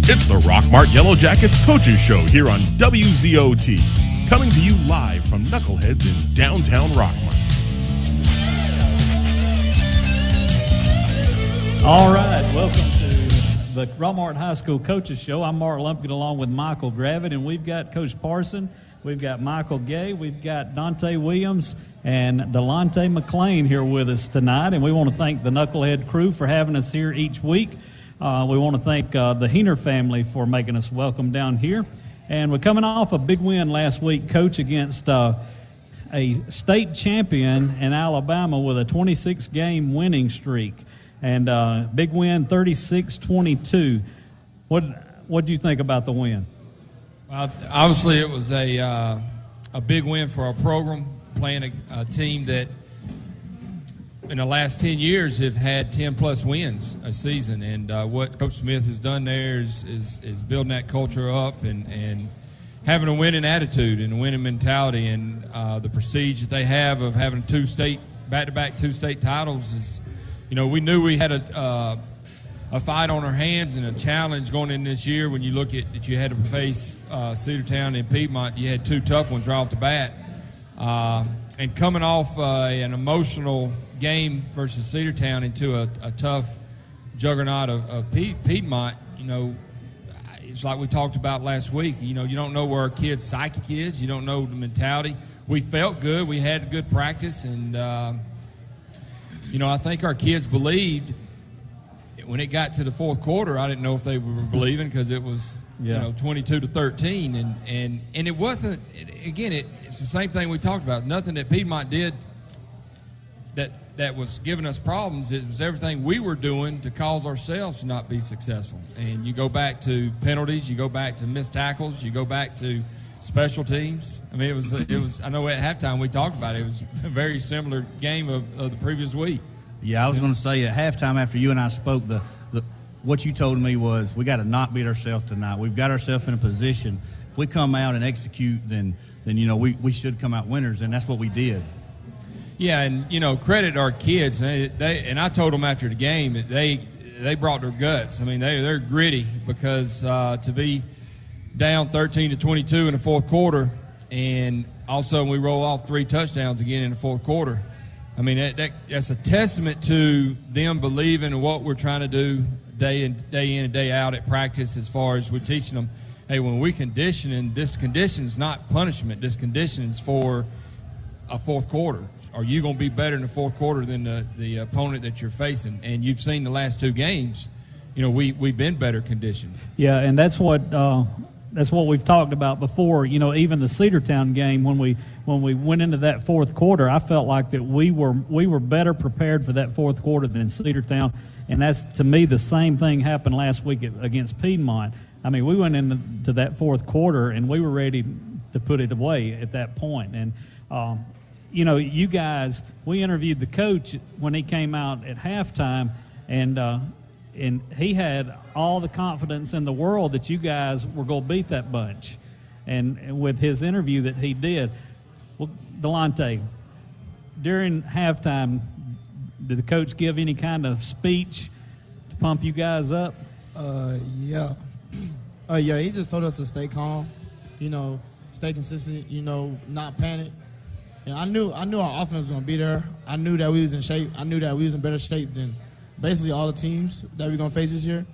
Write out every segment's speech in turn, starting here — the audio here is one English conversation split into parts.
It's the Rockmart Yellow Jackets Coaches Show here on WZOT, coming to you live from Knuckleheads in downtown Rockmart. All right, welcome to the Rockmart High School Coaches Show. I'm Mark Lumpkin along with Michael Gravitt, and we've got Coach Parson, we've got Michael Gay, we've got Dante Williams, and Delonte McLean here with us tonight, and we want to thank the Knucklehead crew for having us here each week. We want to thank the Heener family for making us welcome down here. And we're coming off a big win last week, Coach, against a state champion in Alabama with a 26-game winning streak. And big win, 36-22. What do you think about the win? Well, obviously it was a big win for our program, playing a team that in the last 10 years have had 10-plus wins a season. And what Coach Smith has done there is building that culture up and having a winning attitude and a winning mentality. And the prestige that they have of having back-to-back two-state titles is, you know, we knew we had a fight on our hands and a challenge going in this year. When you look at that, you had to face Cedartown and Piedmont. You had two tough ones right off the bat. And coming off an emotional game versus Cedartown into a tough juggernaut of Piedmont, you know, it's like we talked about last week. You know, you don't know where our kids' psychic is. You don't know the mentality. We felt good. We had good practice. And, you know, I think our kids believed when it got to the fourth quarter. I didn't know if they were believing because it was, you know, 22-13. And it wasn't, again, it's the same thing we talked about. Nothing that Piedmont did that was giving us problems. It was everything we were doing to cause ourselves to not be successful. And you go back to penalties, you go back to missed tackles, you go back to special teams. I mean, it was. I know at halftime we talked about it. It was a very similar game of the previous week. Yeah, I was going to say at halftime after you and I spoke, what you told me was we got to not beat ourselves tonight. We've got ourselves in a position. If we come out and execute, then you know we should come out winners, and that's what we did. Yeah, and you know, credit our kids. And I told them after the game that they brought their guts. I mean, they're gritty because to be down 13-22 in the fourth quarter, and also we roll off 3 touchdowns again in the fourth quarter. I mean, that's a testament to them believing in what we're trying to do day in and day out at practice, as far as we're teaching them, hey, when we condition, and this condition is not punishment, this condition is for a fourth quarter. Are you going to be better in the fourth quarter than the opponent that you're facing? And you've seen the last 2 games, you know, we've been better conditioned. Yeah, and that's what we've talked about before. You know, even the Cedartown game, when we went into that fourth quarter, I felt like that we were better prepared for that fourth quarter than Cedartown, and that's, to me, the same thing happened last week against Piedmont. I mean, we went into that fourth quarter and we were ready to put it away at that point. And you know, you guys, we interviewed the coach when he came out at halftime, and he had all the confidence in the world that you guys were going to beat that bunch. And with his interview that he did, well, Delonte, during halftime, did the coach give any kind of speech to pump you guys up? Yeah. Yeah, he just told us to stay calm, you know, stay consistent, you know, not panic. And I knew our offense was going to be there. I knew that we was in shape. I knew that we was in better shape than basically all the teams that we're going to face this year.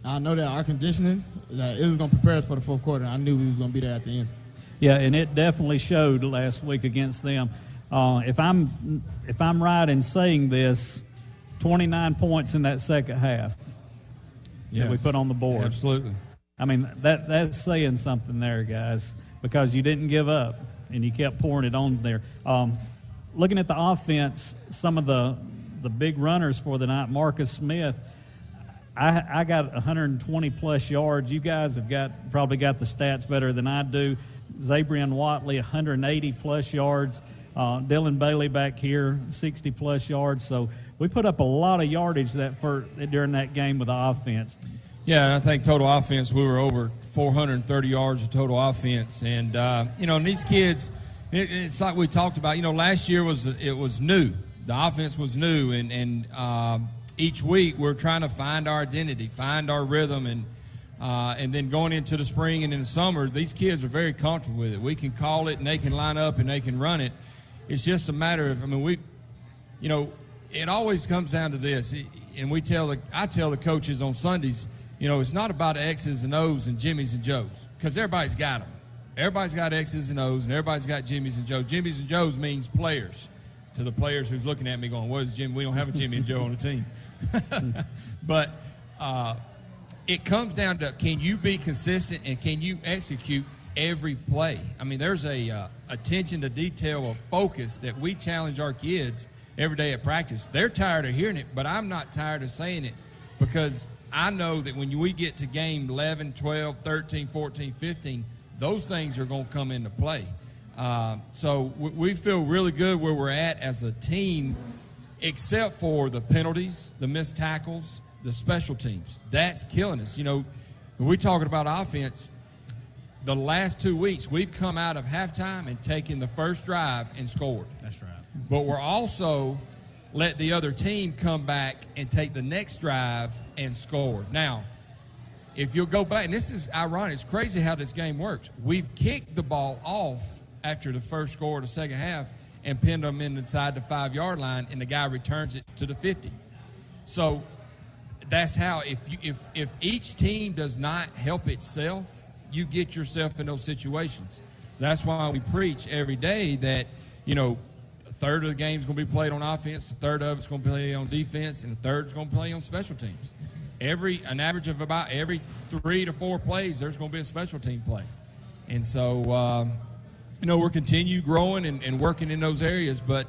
And I know that our conditioning, that it was going to prepare us for the fourth quarter. I knew we was going to be there at the end. Yeah, and it definitely showed last week against them. If I'm right in saying this, 29 points in that second half that we put on the board. Absolutely. I mean, that's saying something there, guys, because you didn't give up and you kept pouring it on there. Looking at the offense, some of the big runners for the night, Marcus Smith, I got 120-plus yards. You guys have probably got the stats better than I do. Zabrian Watley, 180-plus yards. Dylan Bailey back here, 60-plus yards. So we put up a lot of yardage during that game with the offense. Yeah, and I think total offense, we were over 430 yards of total offense. And, you know, and these kids, it's like we talked about, you know, last year was new. The offense was new, and each week we're trying to find our identity, find our rhythm, and And then going into the spring and in the summer, these kids are very comfortable with it. We can call it, and they can line up, and they can run it. It's just a matter of, it always comes down to this. And I tell the coaches on Sundays, it's not about X's and O's and Jimmys and Joes, because everybody's got them. Everybody's got X's and O's, and everybody's got Jimmys and Joes. Jimmys and Joes means players. To the players who's looking at me going, what is Jimmy? We don't have a Jimmy and Joe on the team. But it comes down to, can you be consistent and can you execute every play? I mean, there's a attention to detail, of focus that we challenge our kids every day at practice. They're tired of hearing it, but I'm not tired of saying it, because I know that when we get to game 11, 12, 13, 14, 15, those things are going to come into play. So we feel really good where we're at as a team, except for the penalties, the missed tackles, the special teams. That's killing us. When we're talking about offense, the last 2 weeks we've come out of halftime and taken the first drive and scored. That's right. But we're also let the other team come back and take the next drive and score. Now, if you'll go back, and this is ironic, it's crazy how this game works. We've kicked the ball off after the first score of the second half and pinned them inside the 5-yard line, and the guy returns it to the 50. So that's how, if each team does not help itself, you get yourself in those situations. So that's why we preach every day that, a third of the game is going to be played on offense, a third of it's going to be played on defense, and a third is going to play on special teams. An average of about every 3 to 4 plays, there's going to be a special team play. And so, we're continue growing and working in those areas, but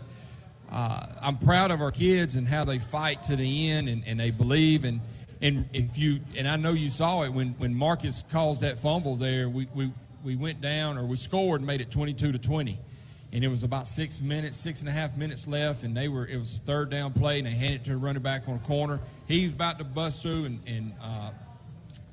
I'm proud of our kids and how they fight to the end, and they believe. And I know you saw it when Marcus calls that fumble there, we went down, or we scored and made it 22-20. And it was about 6.5 minutes left, and it was a third down play, and they handed it to the running back on the corner. He was about to bust through, and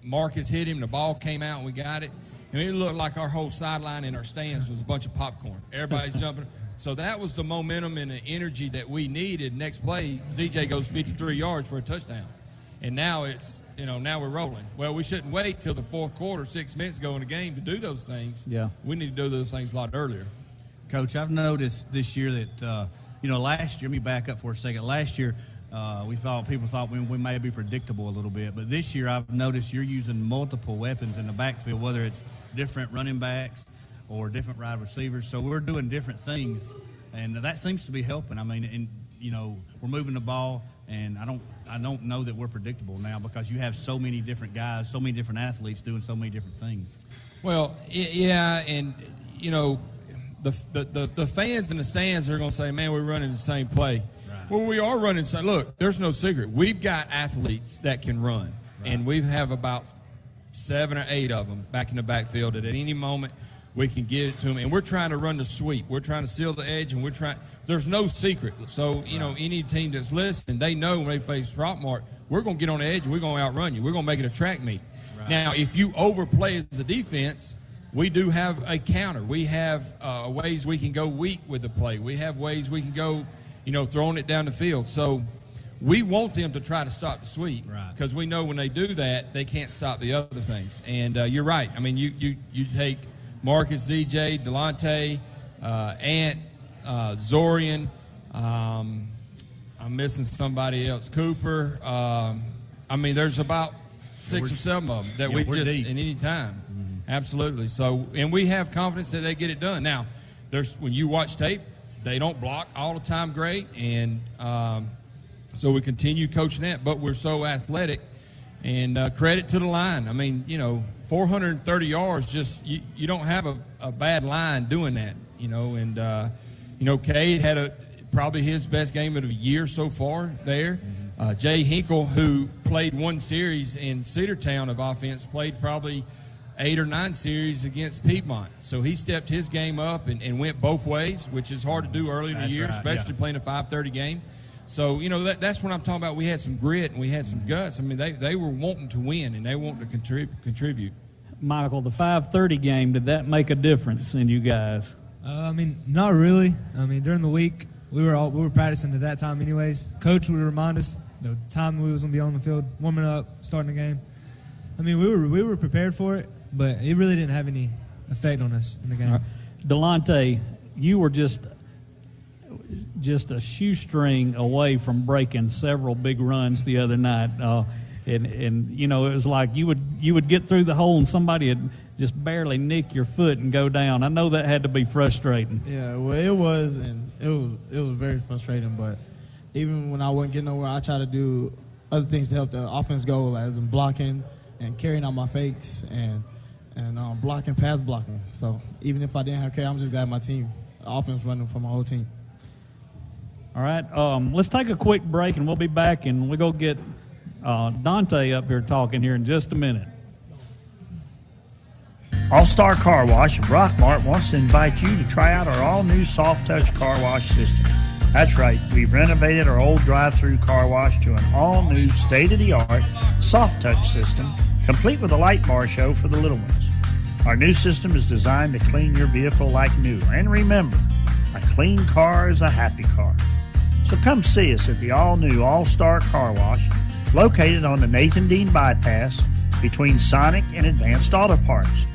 Marcus hit him. The ball came out, and we got it. And it looked like our whole sideline in our stands was a bunch of popcorn. Everybody's jumping. So that was the momentum and the energy that we needed. Next play, ZJ goes 53 yards for a touchdown. And now now we're rolling. Well, we shouldn't wait till the fourth quarter, 6 minutes ago in the game, to do those things. Yeah. We need to do those things a lot earlier. Coach, I've noticed this year that, last year, let me back up for a second. Last year, people thought we may be predictable a little bit. But this year, I've noticed you're using multiple weapons in the backfield, whether it's different running backs or different wide receivers. So we're doing different things, and that seems to be helping. I mean, we're moving the ball, and I don't know that we're predictable now, because you have so many different guys, so many different athletes doing so many different things. Well, yeah, and the fans in the stands are going to say, man, we're running the same play. Right. Well, we are running the same. Look, there's no secret. We've got athletes that can run, right, and we have about 7 or 8 of them back in the backfield that at any moment we can get it to them. And we're trying to run the sweep. We're trying to seal the edge, and there's no secret. So, any team that's listening, they know when they face Throckmorton, we're going to get on the edge and we're going to outrun you. We're going to make it a track meet. Right. Now, if you overplay as a defense, we do have a counter. We have ways we can go weak with the play. We have ways we can go, throwing it down the field. So we want them to try to stop the sweep, because we know when they do that, they can't stop the other things. And you're right. I mean, you take Marcus, ZJ, Delonte, Ant, Zorian. I'm missing somebody else. Cooper. There's about 6 or 7 of them that we just deep. In any time. Mm-hmm. Absolutely. So, and we have confidence that they get it done. Now, when you watch tape, they don't block all the time great, and so we continue coaching that. But we're so athletic, and credit to the line. 430 yards. Just you don't have a bad line doing that. And Cade had probably his best game of the year so far there. Jay Hinkle, who played 1 series in Cedartown of offense, played probably 8 or 9 series against Piedmont. So he stepped his game up and went both ways, which is hard to do early in the year, especially playing a 5:30 game. So, that's what I'm talking about. We had some grit and we had some guts. I mean, they were wanting to win, and they wanted to contribute. Michael, the 5:30 game, did that make a difference in you guys? Not really. During the week, we were practicing at that time anyways. Coach would remind us the time we was going to be on the field, warming up, starting the game. I mean, we were prepared for it, but it really didn't have any effect on us in the game. Delonte, you were just a shoestring away from breaking several big runs the other night, and you know, it was like you would get through the hole and somebody would just barely nick your foot and go down. I know that had to be frustrating. Yeah, well, it was, and it was very frustrating. But even when I wasn't getting nowhere, I tried to do other things to help the offense go, as in blocking and carrying out my fakes and blocking, pass blocking. So even if I didn't have carry, I'm just glad my team, the offense running for my whole team. All right, let's take a quick break, and we'll be back, and we'll go get Dante up here talking here in just a minute. All-Star Car Wash of Rockmart wants to invite you to try out our all-new Soft Touch car wash system. That's right, we've renovated our old drive-through car wash to an all-new state-of-the-art Soft Touch system, complete with a light bar show for the little ones. Our new system is designed to clean your vehicle like new. And remember, a clean car is a happy car. So come see us at the all-new All-Star Car Wash, located on the Nathan Dean Bypass between Sonic and Advanced Auto Parts.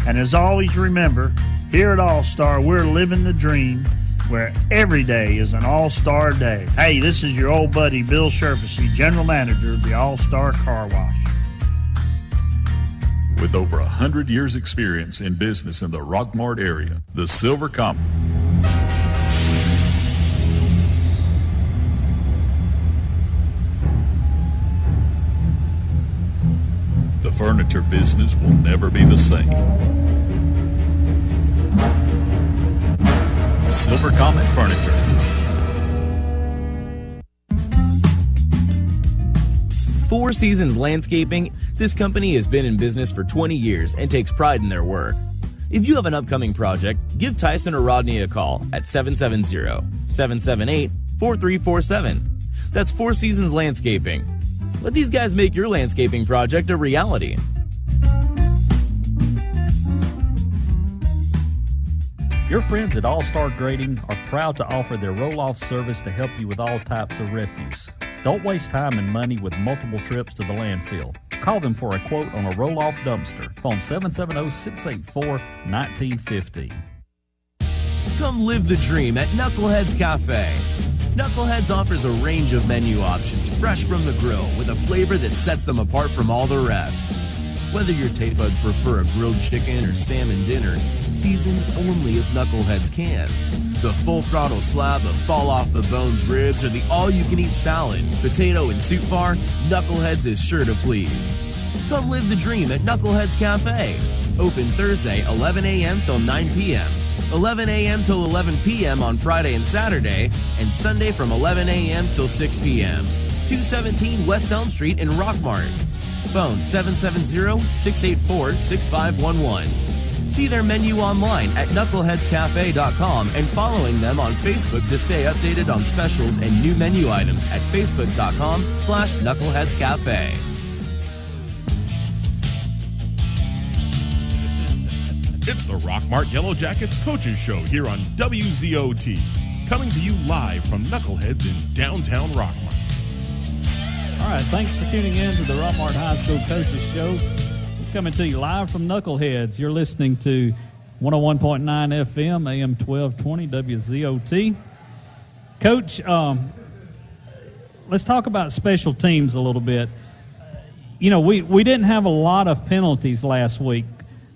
And as always, remember, here at All-Star, we're living the dream where every day is an All-Star day. Hey, this is your old buddy, Bill Sherfusy, General Manager of the All-Star Car Wash. With over 100 years' experience in business in the Rockmart area, the Silver Comet. The furniture business will never be the same. Silver Comet Furniture. Four Seasons Landscaping. This company has been in business for 20 years and takes pride in their work. If you have an upcoming project, give Tyson or Rodney a call at 770-778-4347. That's Four Seasons Landscaping. Let these guys make your landscaping project a reality. Your friends at All-Star Grading are proud to offer their roll-off service to help you with all types of refuse. Don't waste time and money with multiple trips to the landfill. Call them for a quote on a roll-off dumpster. Phone 770-684-1915. Come live the dream at Knuckleheads Cafe. Knuckleheads offers a range of menu options fresh from the grill with a flavor that sets them apart from all the rest. Whether your taste buds prefer a grilled chicken or salmon dinner, seasoned only as Knuckleheads can. The full throttle slab of fall off the bones ribs or the all-you-can-eat salad, potato and soup bar, Knuckleheads is sure to please. Come live the dream at Knuckleheads Cafe. Open Thursday 11 a.m. till 9 p.m., 11 a.m. till 11 p.m. on Friday and Saturday, and Sunday from 11 a.m. till 6 p.m. 217 West Elm Street in Rockmart. Phone 770-684-6511. See their menu online at knuckleheadscafe.com and following them on Facebook to stay updated on specials and new menu items at facebook.com/knuckleheadscafe. It's the Rockmart Yellow Jackets Coaches Show here on WZOT, coming to you live from Knuckleheads in downtown Rockmart. All right, thanks for tuning in to the Rockmart High School Coaches Show. We're coming to you live from Knuckleheads. You're listening to 101.9 FM, AM 1220, WZOT. Coach, let's talk about special teams a little bit. You know, we didn't have a lot of penalties last week,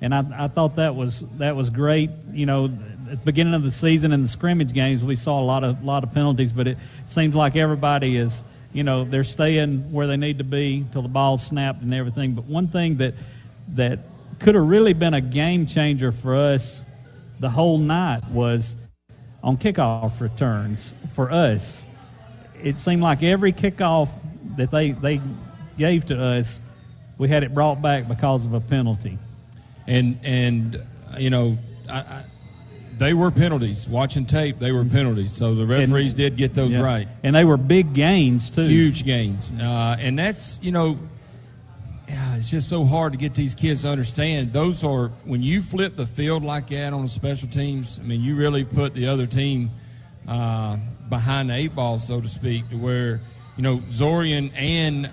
and I thought that was great. You know, at the beginning of the season in the scrimmage games, we saw a lot of penalties, but it seems like everybody is, you know, they're staying where they need to be till the ball's snapped and everything. But one thing that could have really been a game changer for us the whole night was on kickoff returns for us. It seemed like every kickoff that they gave to us, we had it brought back because of a penalty. And you know, they were penalties. Watching tape, they were penalties. So the referees did get those right. And they were big gains, too. Huge gains. And that's, you know, it's just so hard to get these kids to understand. Those are, when you flip the field like that on the special teams, I mean, you really put the other team behind the eight ball, so to speak, to where, you know, Zorian and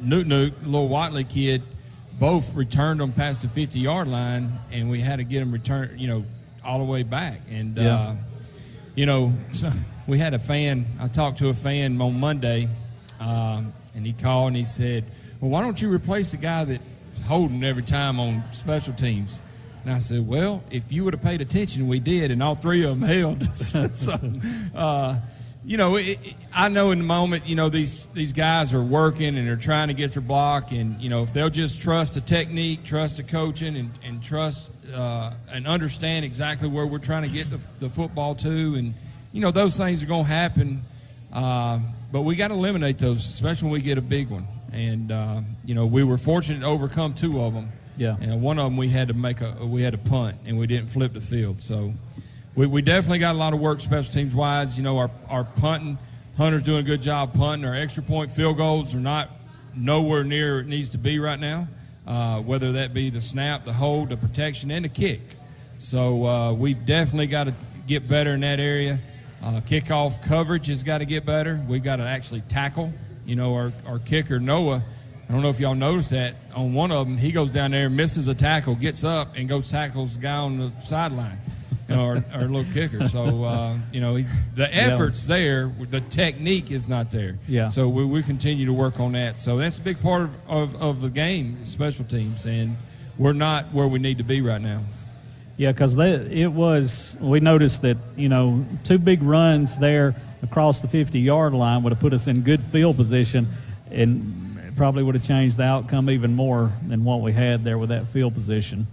little Watley kid, both returned them past the 50-yard line, and we had to get them returned, all the way back. And, so we had a fan. I talked to a fan on Monday, and he called and he said, well, why don't you replace the guy that's holding every time on special teams? And I said, well, if you would have paid attention, we did, and all three of them held. I know in the moment, these guys are working and they're trying to get their block, and, if they'll just trust the technique, trust the coaching, and trust and understand exactly where we're trying to get the football to, and, those things are going to happen. But we got to eliminate those, especially when we get a big one. And, we were fortunate to overcome two of them. Yeah. And one of them we had to punt, and we didn't flip the field. So we definitely got a lot of work special teams wise. Our punting, Hunter's doing a good job punting. Our extra point field goals are not nowhere near it needs to be right now, whether that be the snap, the hold, the protection, and the kick. So we definitely got to get better in that area. Kickoff coverage has got to get better. We've got to actually tackle. Our kicker, Noah, I don't know if y'all noticed that. On one of them, he goes down there, misses a tackle, gets up, and goes tackles the guy on the sideline, our little kicker. So, the effort's there. The technique is not there. Yeah. So we continue to work on that. So that's a big part of the game, special teams, and we're not where we need to be right now. Yeah, because we noticed that, two big runs there across the 50-yard line would have put us in good field position, and probably would have changed the outcome even more than what we had there with that field position.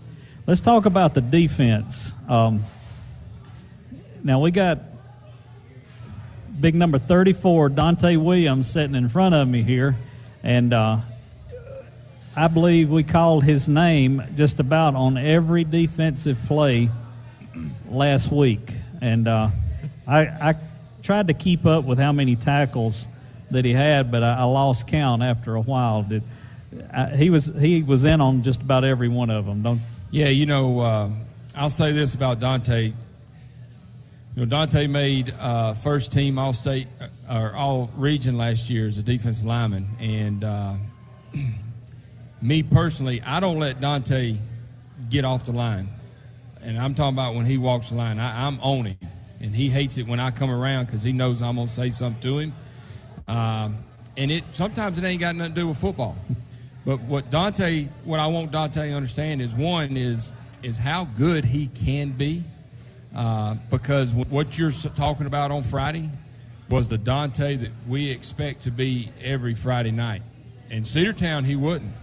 Let's talk about the defense. Now we got big number 34, Dante Williams, sitting in front of me here, and I believe we called his name just about on every defensive play last week. And I tried to keep up with how many tackles that he had, but I lost count after a while. He was in on just about every one of them. I'll say this about Dante. Dante made first team All-State or All-Region last year as a defensive lineman, and me personally, I don't let Dante get off the line, and I'm talking about when he walks the line. I'm on him, and he hates it when I come around because he knows I'm gonna say something to him. And sometimes it ain't got nothing to do with football. But what I want Dante to understand is, one, is how good he can be. Because what you're talking about on Friday was the Dante that we expect to be every Friday night. In Cedartown, he wouldn't.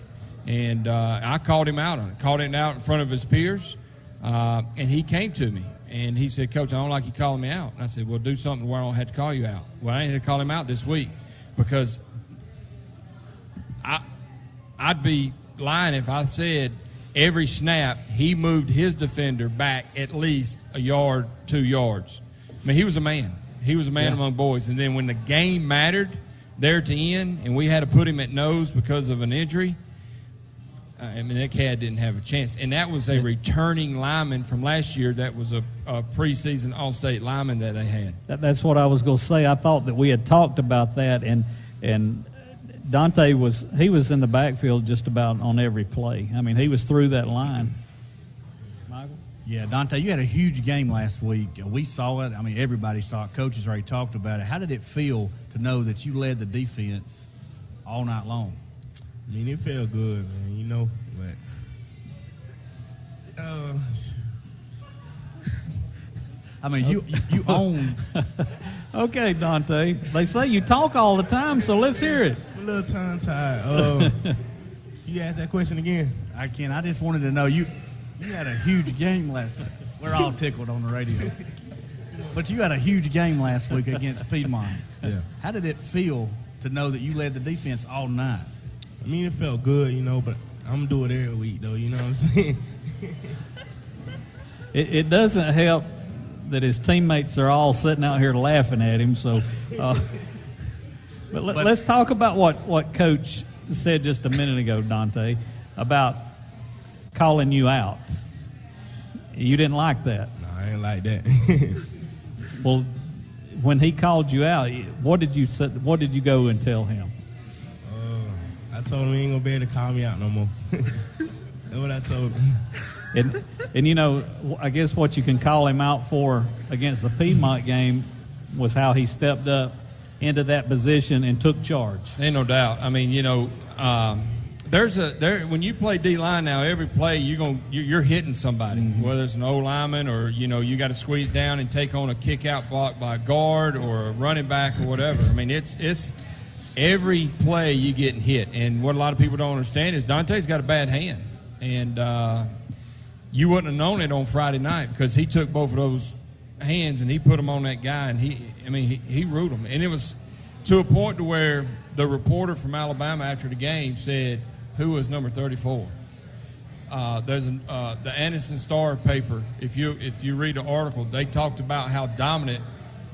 And I called him out on it, called him out in front of his peers. And he came to me. And he said, Coach, I don't like you calling me out. And I said, well, do something where I don't have to call you out. Well, I ain't had to call him out this week because I'd be lying if I said every snap he moved his defender back at least a yard, 2 yards. I mean, he was a man. He was a man among boys. And then when the game mattered there to end and we had to put him at nose because of an injury, that cat didn't have a chance. And that was a returning lineman from last year. That was a preseason All-State lineman that they had. That's what I was going to say. I thought that we had talked about that, and Dante was in the backfield just about on every play. I mean, he was through that line. Michael? Yeah, Dante, you had a huge game last week. We saw it. I mean, everybody saw it. Coaches already talked about it. How did it feel to know that you led the defense all night long? I mean, it felt good, man, but I mean, you own. Okay, Dante. They say you talk all the time, so let's hear it. I'm a little tongue-tied. You ask that question again? I can. I just wanted to know, you had a huge game last week. We're all tickled on the radio. But you had a huge game last week against Piedmont. Yeah. How did it feel to know that you led the defense all night? I mean, it felt good, but I'm going to do it every week, though, you know what I'm saying? It doesn't help that his teammates are all sitting out here laughing at him. So, but let's talk about what Coach said just a minute ago, Dante, about calling you out. You didn't like that. No, I ain't like that. Well, when he called you out, what did you go and tell him? I I told him he ain't gonna be able to call me out no more. That's what I told him. And you know, I guess what you can call him out for against the Piedmont game was how he stepped up into that position and took charge. Ain't no doubt. I mean, you know, when you play D-line now, every play you're hitting somebody, whether it's an O-lineman or, you know, you got to squeeze down and take on a kick-out block by a guard or a running back or whatever. I mean, it's every play you getting hit. And what a lot of people don't understand is Dante's got a bad hand. And you wouldn't have known it on Friday night because he took both of those hands and he put them on that guy, and he ruled him. And it was to a point to where the reporter from Alabama after the game said, who was number 34? There's the Anderson Star paper. If you read the article, they talked about how dominant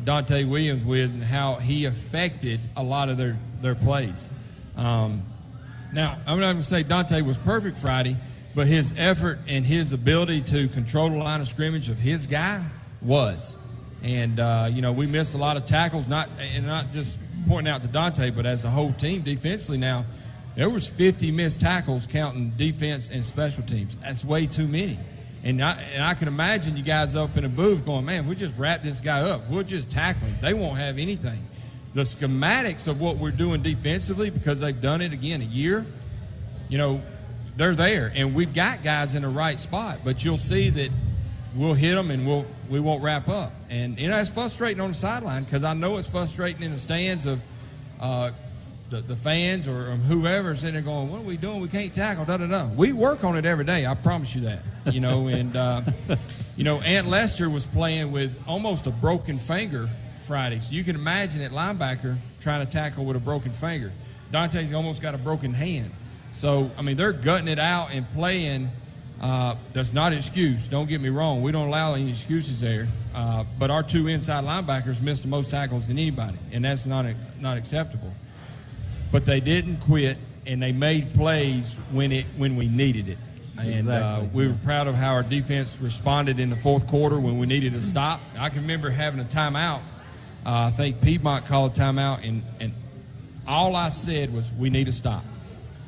Dante Williams was and how he affected a lot of their plays. Now, I'm not going to say Dante was perfect Friday, but his effort and his ability to control the line of scrimmage of his guy was. And, you know, we missed a lot of tackles, not just pointing out to Dante, but as a whole team defensively now. There was 50 missed tackles counting defense and special teams. That's way too many. And I can imagine you guys up in the booth going, man, if we just wrap this guy up, we'll just tackle him. They won't have anything. The schematics of what we're doing defensively, because they've done it again a year, you know, they're there. And we've got guys in the right spot. But you'll see that we'll hit them and we won't wrap up. And, you know, it's frustrating on the sideline because I know it's frustrating in the stands of the fans or whoever's in there going, what are we doing? We can't tackle, da-da-da. We work on it every day, I promise you that. You know, and, you know, Ant Lester was playing with almost a broken finger Friday. So you can imagine at linebacker trying to tackle with a broken finger. Dante's almost got a broken hand. So, I mean, they're gutting it out and playing. That's not an excuse. Don't get me wrong. We don't allow any excuses there. But our two inside linebackers missed the most tackles than anybody, and that's not acceptable. But they didn't quit, and they made plays when we needed it. And Exactly. We were proud of how our defense responded in the fourth quarter when we needed a stop. I can remember having a timeout. I think Piedmont called a timeout, and all I said was, we need a stop.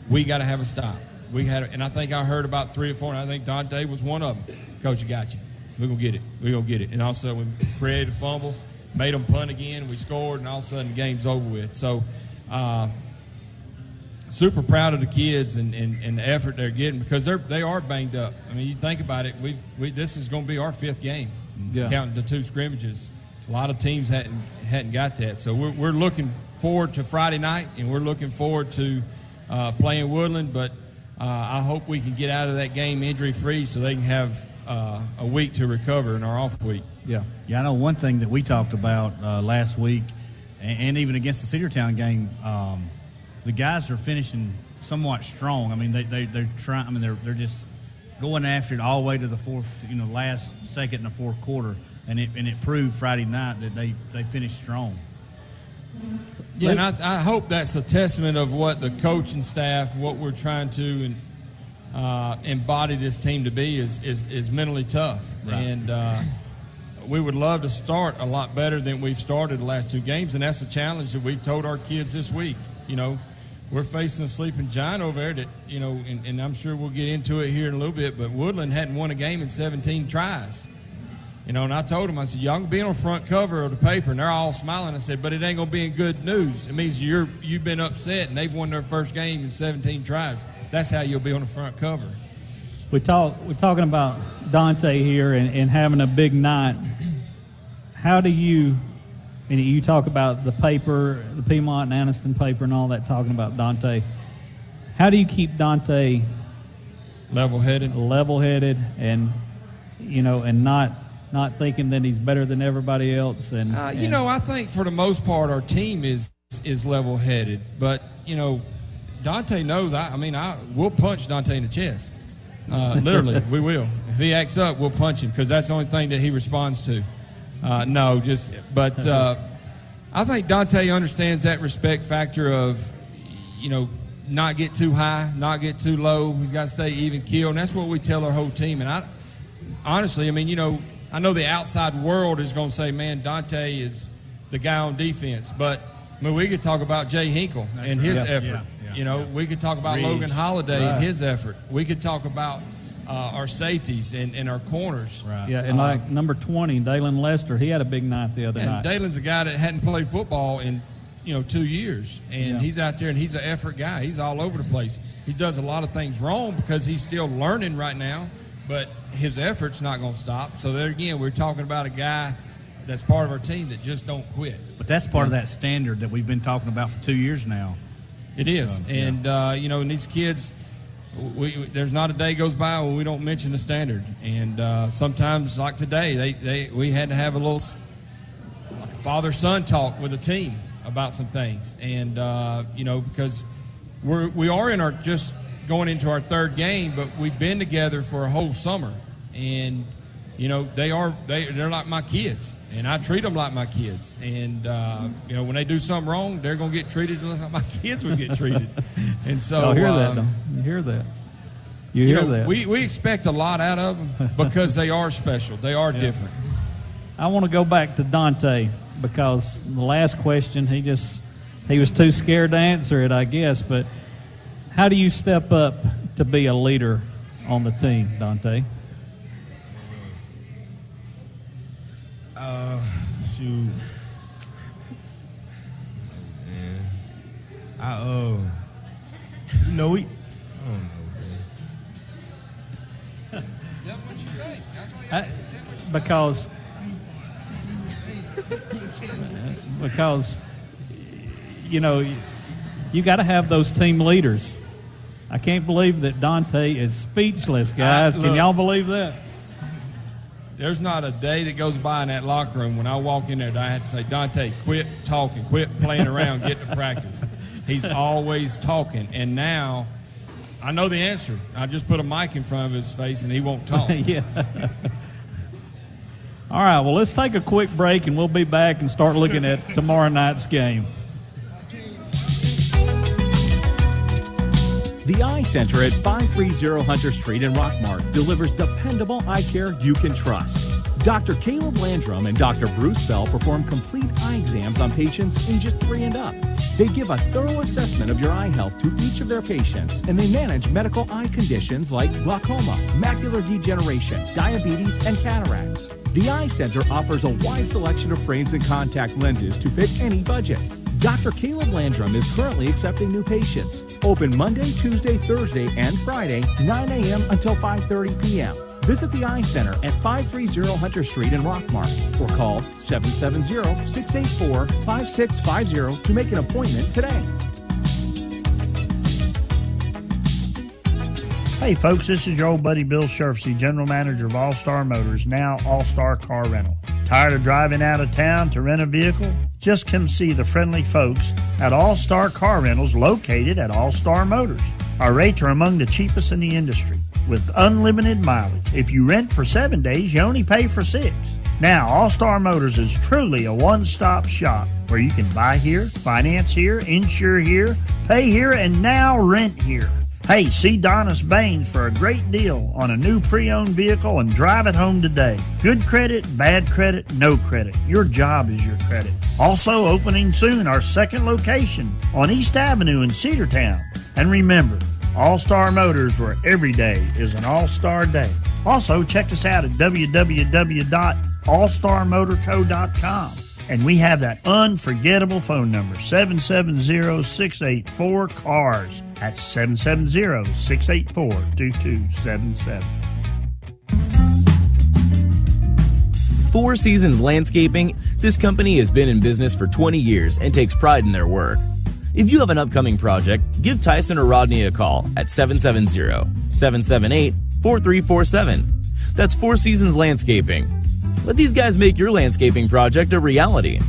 We got to have a stop. And I think I heard about 3 or 4, and I think Dante was one of them. Coach, I got you. We're going to get it. We're going to get it. And all of a sudden, we created a fumble, made them punt again, we scored, and all of a sudden the game's over with. So, super proud of the kids and the effort they're getting because they are banged up. I mean, you think about it, this is going to be our 5th game, counting the 2 scrimmages. A lot of teams hadn't got that. So we're looking forward to Friday night, and we're looking forward to playing Woodland, but I hope we can get out of that game injury-free so they can have a week to recover in our off week. Yeah, I know one thing that we talked about last week, and even against the Cedartown game, the guys are finishing somewhat strong. I mean, they're trying. I mean, they're just going after it all the way to the last second in the fourth quarter, and it proved Friday night that they finished strong. Yeah, and I hope that's a testament of what the coaching staff, what we're trying to embody this team to be is mentally tough. Right. And we would love to start a lot better than we've started the last 2 games, and that's the challenge that we've told our kids this week. You know, we're facing a sleeping giant over there that, you know, and I'm sure we'll get into it here in a little bit, but Woodland hadn't won a game in 17 tries. You know, and I told them, I said, y'all can be on the front cover of the paper, and they're all smiling. I said, but it ain't going to be in good news. It means you've been upset, and they've won their first game in 17 tries. That's how you'll be on the front cover. We're talking about Dante here and having a big night. How do you talk about the paper, the Piedmont and Anniston paper and all that, talking about Dante. How do you keep Dante level-headed and, you know, and not thinking that he's better than everybody else? And you know, I think for the most part our team is level-headed. But, you know, Dante knows, we'll punch Dante in the chest. Literally, we will. If he acts up, we'll punch him because that's the only thing that he responds to. I think Dante understands that respect factor of, you know, not get too high, not get too low. He's got to stay even keel, and that's what we tell our whole team. And honestly, I mean, you know, I know the outside world is going to say, man, Dante is the guy on defense. But, I mean, we could talk about Jay Hinkle and his effort. We could talk about Ridge. Logan Holiday Right. and his effort. We could talk about our safeties and our corners. Right. Yeah, and like number 20, Dalen Lester, he had a big night the other And night. Dalen's a guy that hadn't played football in 2 years, and he's out there and he's an effort guy. He's all over the place. He does a lot of things wrong because he's still learning right now, but his effort's not going to stop. So there again, we're talking about a guy that's part of our team that just don't quit. But that's part of that standard that we've been talking about for 2 years now. It is, and and these kids, there's not a day goes by when we don't mention the standard. And sometimes, like today, we had to have a little like father-son talk with the team about some things, and because we are in our just going into our third game, but we've been together for a whole summer, and they're like my kids, and I treat them like my kids. And when they do something wrong, they're going to get treated like my kids would get treated. And so You hear that, though. You hear that. You hear that. We expect a lot out of them because they are special. They are different. I want to go back to Dante because the last question, he was too scared to answer it, I guess. But how do you step up to be a leader on the team, Dante? Shoot. Man. I don't know, man. Tell them what you think. That's what because you got to have those team leaders. I can't believe that Dante is speechless, guys. Can y'all believe that? There's not a day that goes by in that locker room when I walk in there that I have to say, Dante, quit talking, quit playing around, get to practice. He's always talking. And now I know the answer. I just put a mic in front of his face and he won't talk. Yeah. All right, well, let's take a quick break and we'll be back and start looking at tomorrow night's game. The Eye Center at 530 Hunter Street in Rockmart delivers dependable eye care you can trust. Dr. Caleb Landrum and Dr. Bruce Bell perform complete eye exams on patients ages 3 and up. They give a thorough assessment of your eye health to each of their patients, and they manage medical eye conditions like glaucoma, macular degeneration, diabetes, and cataracts. The Eye Center offers a wide selection of frames and contact lenses to fit any budget. Dr. Caleb Landrum is currently accepting new patients. Open Monday, Tuesday, Thursday, and Friday, 9 a.m. until 5:30 p.m. Visit the Eye Center at 530 Hunter Street in Rockmart or call 770-684-5650 to make an appointment today. Hey folks, this is your old buddy Bill Sherfsey, General Manager of All Star Motors, now All Star Car Rental. Tired of driving out of town to rent a vehicle? Just come see the friendly folks at All Star Car Rentals located at All Star Motors. Our rates are among the cheapest in the industry with unlimited mileage. If you rent for 7 days, you only pay for 6. Now, All Star Motors is truly a one-stop shop where you can buy here, finance here, insure here, pay here, and now rent here. Hey, see Donis Baines for a great deal on a new pre-owned vehicle and drive it home today. Good credit, bad credit, no credit. Your job is your credit. Also opening soon our second location on East Avenue in Cedartown. And remember, All-Star Motors, where every day is an all-star day. Also, check us out at www.allstarmotorco.com. And we have that unforgettable phone number, 770-684-CARS. That's 770-684-2277. Four Seasons Landscaping, this company has been in business for 20 years and takes pride in their work. If you have an upcoming project, give Tyson or Rodney a call at 770-778-4347. That's Four Seasons Landscaping. Let these guys make your landscaping project a reality.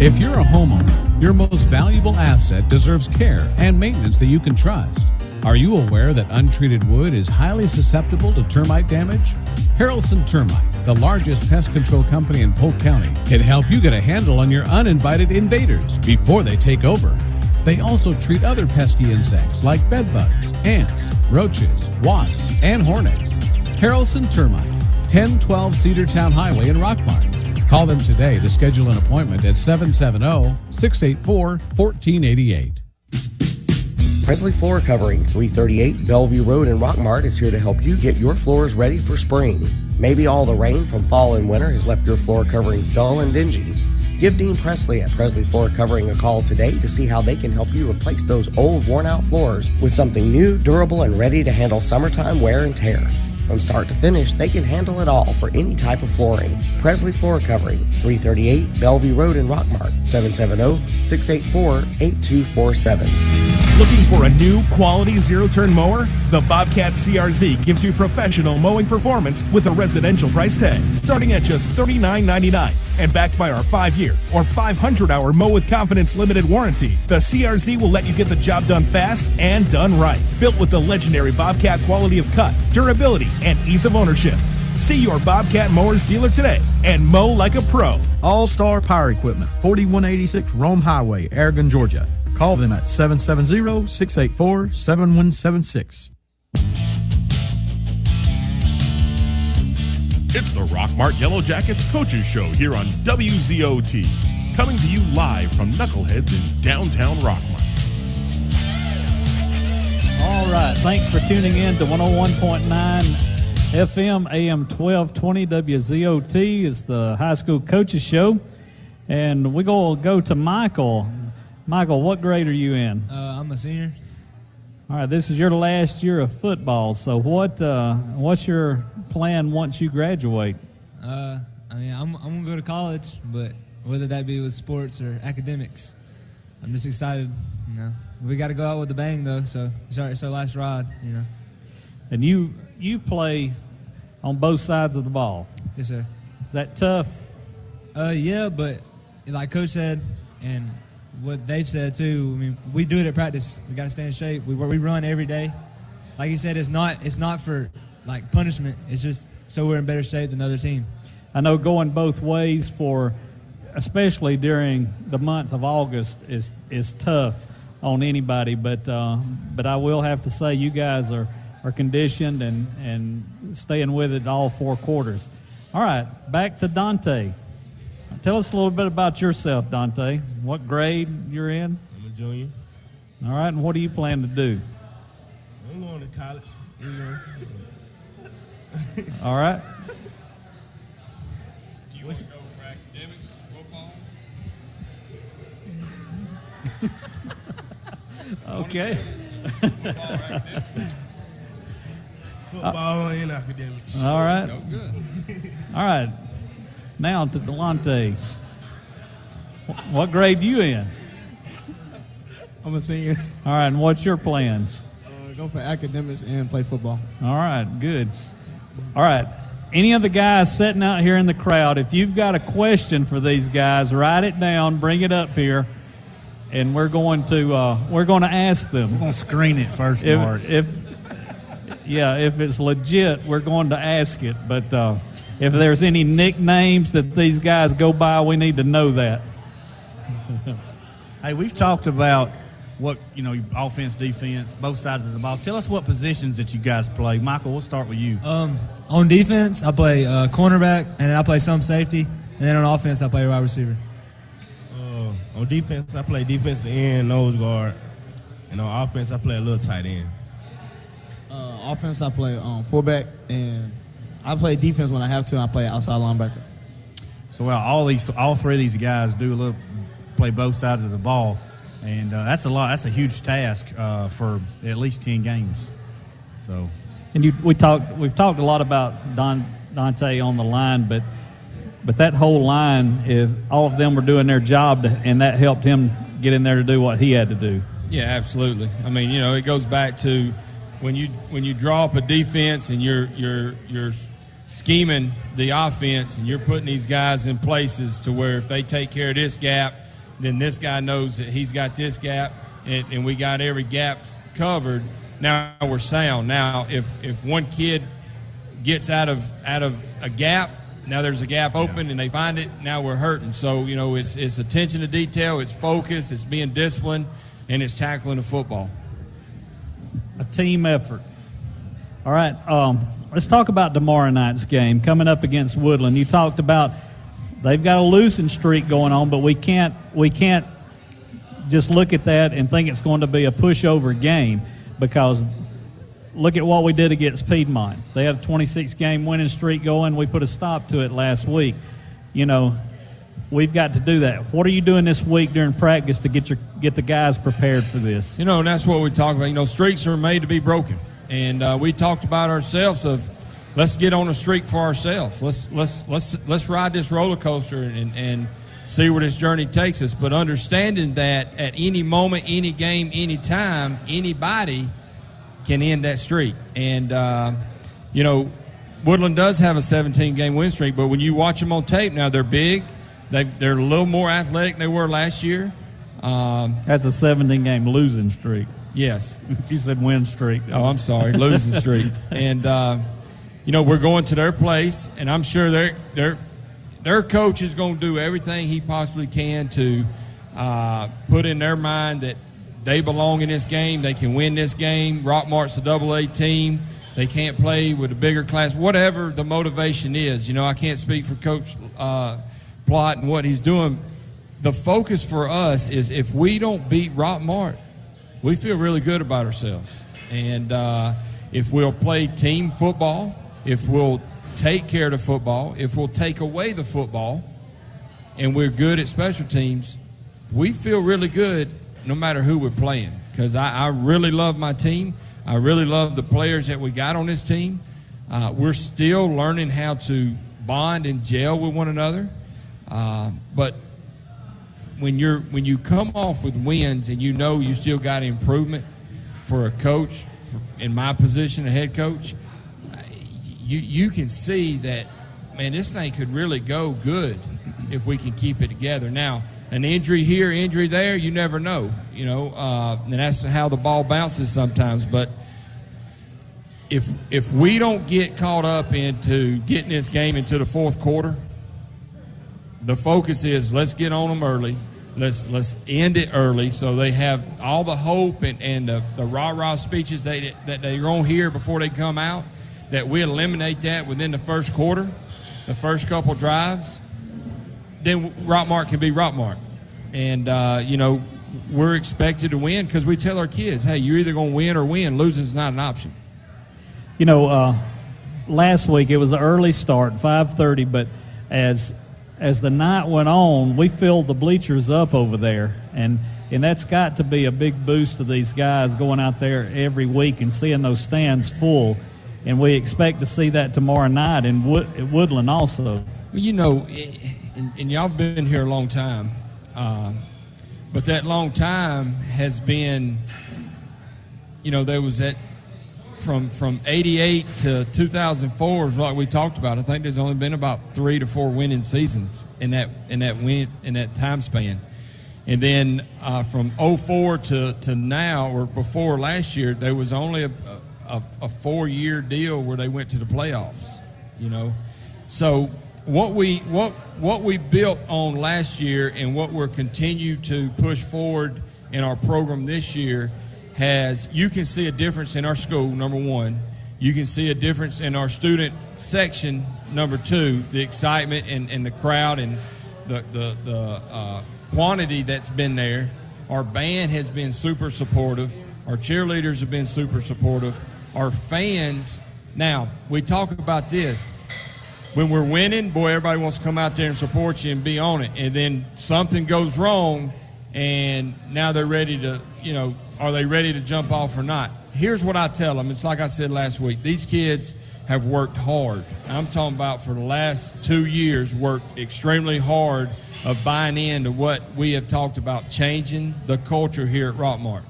If you're a homeowner, your most valuable asset deserves care and maintenance that you can trust. Are you aware that untreated wood is highly susceptible to termite damage? Harrelson Termite, the largest pest control company in Polk County, can help you get a handle on your uninvited invaders before they take over. They also treat other pesky insects like bedbugs, ants, roaches, wasps, and hornets. Harrelson Termite, 1012 Cedartown Highway in Rockmart. Call them today to schedule an appointment at 770-684-1488. Presley Floor Covering, 338 Bellevue Road in Rockmart, is here to help you get your floors ready for spring. Maybe all the rain from fall and winter has left your floor coverings dull and dingy. Give Dean Presley at Presley Floor Covering a call today to see how they can help you replace those old, worn-out floors with something new, durable, and ready to handle summertime wear and tear. From start to finish, they can handle it all for any type of flooring. Presley Floor Covering, 338 Bellevue Road in Rockmart, 770-684-8247. Looking for a new quality zero-turn mower? The Bobcat CRZ gives you professional mowing performance with a residential price tag, starting at just $39.99 and backed by our 5-year or 500-hour Mow with Confidence limited warranty. The CRZ will let you get the job done fast and done right. Built with the legendary Bobcat quality of cut, durability, and ease of ownership. See your Bobcat Mowers dealer today and mow like a pro. All-Star Power Equipment, 4186 Rome Highway, Aragon, Georgia. Call them at 770-684-7176. It's the Rockmart Yellow Jackets Coaches Show here on WZOT. Coming to you live from Knuckleheads in downtown Rockmart. All right. Thanks for tuning in to 101.9 FM, AM 1220 WZOT is the high school coaches show. And we're going to go to Michael. Michael, what grade are you in? I'm a senior. All right, this is your last year of football. So what's your plan once you graduate? I'm going to go to college, but whether that be with sports or academics, I'm just excited. We got to go out with a bang, though, so it's our last ride, And you play on both sides of the ball. Yes, sir. Is that tough? Yeah, but like Coach said, and what they've said too, we do it at practice. We got to stay in shape. We run every day. Like he said, it's not for like punishment. It's just so we're in better shape than the other team. I know going both ways especially during the month of August is tough on anybody. But I will have to say you guys are conditioned and staying with it all 4 quarters. All right, back to Dante. Tell us a little bit about yourself, Dante. What grade you're in? I'm a junior. All right, and what do you plan to do? I'm going to college. All right. Do you want to go for academics, football? Okay. Football and academics. All right. Oh, good. All right. Now to Delonte. What grade you in? I'm a senior. All right, and what's your plans? Go for academics and play football. All right, good. All right. Any of the guys sitting out here in the crowd, if you've got a question for these guys, write it down, bring it up here, and we're going to ask them. We're going to screen it first, Mark. If it's legit, we're going to ask it. But if there's any nicknames that these guys go by, we need to know that. Hey, we've talked about what, offense, defense, both sides of the ball. Tell us what positions that you guys play. Michael, we'll start with you. On defense, I play cornerback, and then I play some safety. And then on offense, I play wide receiver. On defense, I play defensive end, nose guard. And on offense, I play a little tight end. Offense, I play fullback, and I play defense when I have to. I play outside linebacker. So all 3 of these guys play both sides of the ball, and that's a lot. That's a huge task for at least 10 games. So, and we've talked a lot about Dante on the line, but that whole line, if all of them were doing their job, and that helped him get in there to do what he had to do. Yeah, absolutely. It goes back to when you draw up a defense and you're scheming the offense and you're putting these guys in places to where if they take care of this gap, then this guy knows that he's got this gap, and we got every gap covered. Now we're sound. Now if one kid gets out of a gap, now there's a gap open and they find it, now we're hurting. So, it's attention to detail, it's focus, it's being disciplined, and it's tackling the football. A team effort. All right, let's talk about tomorrow night's game coming up against Woodland. You talked about they've got a losing streak going on, but we can't just look at that and think it's going to be a pushover game, because look at what we did against Piedmont. They had a 26-game winning streak going. We put a stop to it last week. You know, we've got to do that. What are you doing this week during practice to get the guys prepared for this? You know, and that's what we talk about. You know, streaks are made to be broken, and we talked about ourselves of let's get on a streak for ourselves. Let's ride this roller coaster and see where this journey takes us. But understanding that at any moment, any game, any time, anybody can end that streak. And you know, Woodland does have a 17-game win streak, but when you watch them on tape now, they're big. They're a little more athletic than they were last year. That's a 17-game losing streak. Yes. You said win streak. Oh, I'm sorry, losing streak. And you know, we're going to their place, and I'm sure their coach is going to do everything he possibly can to put in their mind that they belong in this game. They can win this game. Rockmart's a AA team. They can't play with a bigger class. Whatever the motivation is, you know, I can't speak for Coach Plott and what he's doing. The focus for us is if we don't beat Rockmart, we feel really good about ourselves. And if we'll play team football, if we'll take care of the football, if we'll take away the football, and we're good at special teams, we feel really good no matter who we're playing. Because I really love my team. I really love the players that we got on this team. We're still learning how to bond and gel with one another. But when you come off with wins and you know you still got improvement for a coach, in my position, a head coach, you can see that, man, this thing could really go good if we can keep it together. Now, an injury here, injury there, you never know, you know, and that's how the ball bounces sometimes. But if we don't get caught up into getting this game into the fourth quarter, the focus is let's get on them early. Let's end it early so they have all the hope and the rah-rah speeches that they're going to hear before they come out, that we eliminate that within the first quarter, the first couple drives. Then Rockmart can be Rockmart. And, you know, we're expected to win because we tell our kids, hey, you're either going to win or win. Losing is not an option. You know, last week it was an early start, 5:30, but as the night went on, we filled the bleachers up over there. And that's got to be a big boost to these guys going out there every week and seeing those stands full. And we expect to see that tomorrow night in Woodland also. Well, you know, and y'all been here a long time, but that long time has been, you know, there was that from 88 to 2004 is like we talked about. I think there's only been about 3 to 4 winning seasons in that time span. And then from 04 to now, or before last year, there was only a 4-year deal where they went to the playoffs, you know. So what we built on last year and what we're continue to push forward in our program this year you can see a difference in our school, number one. You can see a difference in our student section, number two, the excitement and the crowd and the quantity that's been there. Our band has been super supportive. Our cheerleaders have been super supportive. Our fans, now, we talk about this. When we're winning, boy, everybody wants to come out there and support you and be on it. And then something goes wrong, and now they're ready to, you know, are they ready to jump off or not? Here's what I tell them. It's like I said last week. These kids have worked hard. I'm talking about for the last 2 years, worked extremely hard of buying into what we have talked about, changing the culture here at Rockmart.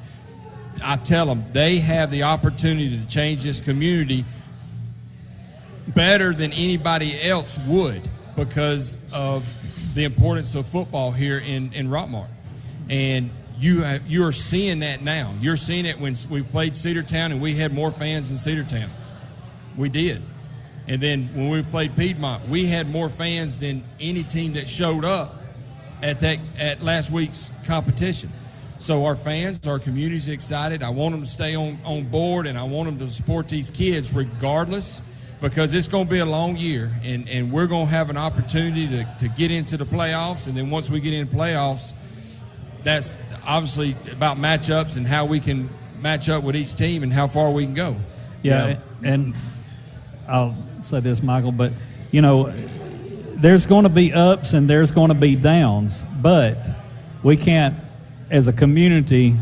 I tell them they have the opportunity to change this community better than anybody else would because of the importance of football here in Rockmart. And you are seeing that now. You're seeing it when we played Cedartown and we had more fans than Cedartown. We did. And then when we played Piedmont, we had more fans than any team that showed up at last week's competition. So our fans, our community's excited. I want them to stay on board, and I want them to support these kids regardless, because it's going to be a long year, and we're going to have an opportunity to get into the playoffs. And then once we get into playoffs, that's obviously about matchups and how we can match up with each team and how far we can go. Yeah, and I'll say this, Michael, but, there's going to be ups and there's going to be downs, but we can't, as a community,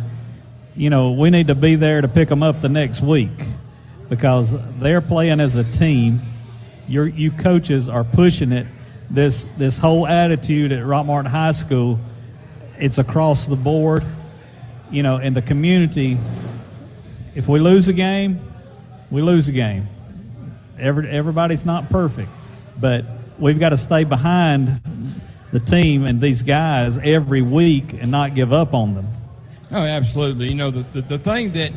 we need to be there to pick them up the next week because they're playing as a team. You coaches are pushing it. This whole attitude at Rockmart High School, it's across the board, in the community. If we lose a game, we lose a game. Everybody's not perfect, but we've got to stay behind the team and these guys every week and not give up on them. Oh, absolutely. The thing that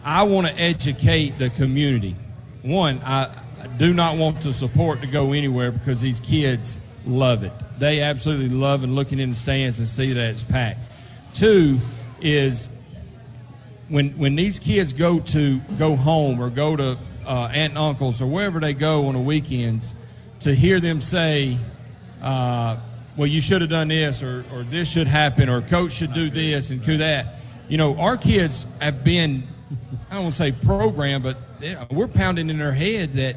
I want to educate the community, one, I do not want the support to go anywhere because these kids love it. They absolutely love and looking in the stands and see that it's packed. Two is when these kids go home or go to aunt and uncles or wherever they go on the weekends, to hear them say, well, you should have done this or this should happen or coach should do this and do that. Our kids have been, I don't want to say programmed, but we're pounding in their head that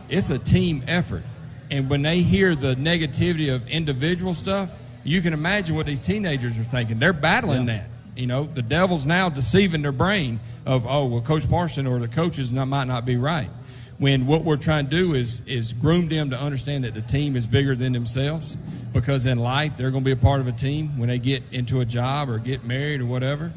it's a team effort. And when they hear the negativity of individual stuff, you can imagine what these teenagers are thinking. They're battling that. The devil's now deceiving their brain of, Coach Parson or the coaches might not be right. When what we're trying to do is groom them to understand that the team is bigger than themselves, because in life they're going to be a part of a team when they get into a job or get married or whatever,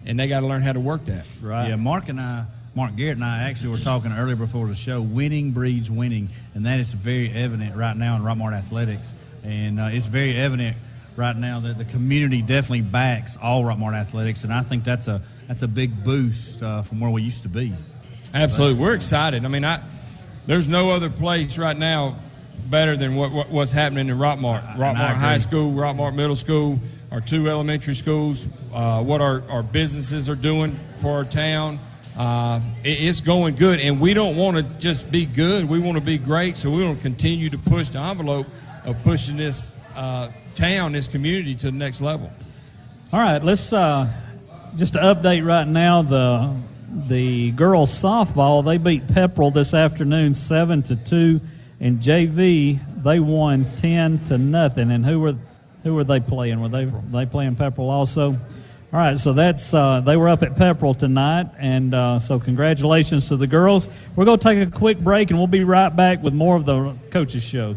and they got to learn how to work that. Right. Yeah, Mark Garrett and I actually were talking earlier before the show. Winning breeds winning, and that is very evident right now in Rockmart Athletics. And it's very evident right now that the community definitely backs all Rockmart Athletics, and I think that's a big boost from where we used to be. Absolutely. We're excited. I mean, there's no other place right now better than what's happening in Rockmart. Rockmart High School, Rockmart Middle School, our two elementary schools, what our businesses are doing for our town. It's going good, and we don't want to just be good. We want to be great, so we want to continue to push the envelope of pushing this town, this community to the next level. All right, let's just to update right now, the girls softball, they beat Pepperell this afternoon 7-2, and JV they won 10-0. And who were they playing? Were they playing Pepperell also? All right, so that's they were up at Pepperell tonight, and so congratulations to the girls. We're going to take a quick break, and we'll be right back with more of the Coaches Show.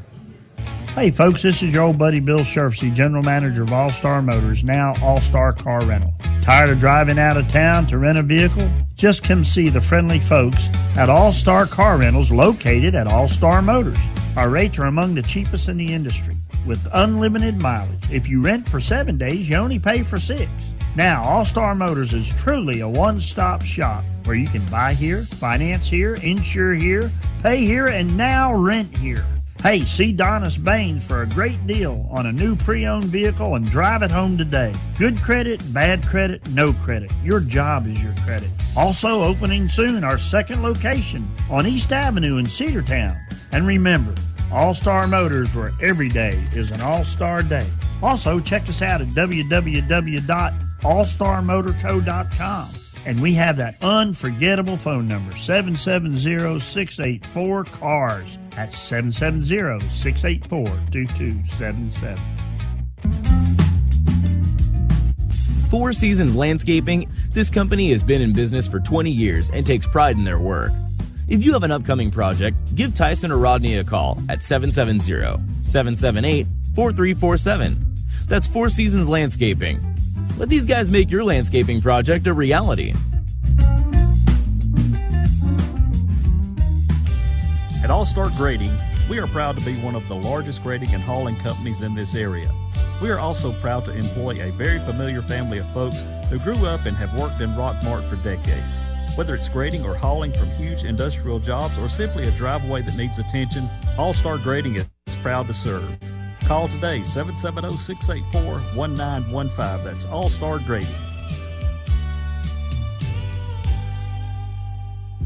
Hey, folks, this is your old buddy Bill Sherfsey, General Manager of All-Star Motors, now All-Star Car Rental. Tired of driving out of town to rent a vehicle? Just come see the friendly folks at All-Star Car Rentals located at All-Star Motors. Our rates are among the cheapest in the industry with unlimited mileage. If you rent for 7 days, you only pay for 6. Now, All-Star Motors is truly a one-stop shop where you can buy here, finance here, insure here, pay here, and now rent here. Hey, see Donis Baines for a great deal on a new pre-owned vehicle and drive it home today. Good credit, bad credit, no credit. Your job is your credit. Also opening soon our second location on East Avenue in Cedartown. And remember, All-Star Motors, where every day is an all-star day. Also, check us out at www.allstarmotorco.com. And we have that unforgettable phone number, 770-684-CARS. That's 770-684-2277. Four Seasons Landscaping, this company has been in business for 20 years and takes pride in their work. If you have an upcoming project, give Tyson or Rodney a call at 770-778-4347. That's Four Seasons Landscaping. Let these guys make your landscaping project a reality. At All-Star Grading, we are proud to be one of the largest grading and hauling companies in this area. We are also proud to employ a very familiar family of folks who grew up and have worked in Rockmart for decades. Whether it's grading or hauling from huge industrial jobs or simply a driveway that needs attention, All-Star Grading is proud to serve. Call today, 770-684-1915. That's All-Star Grading.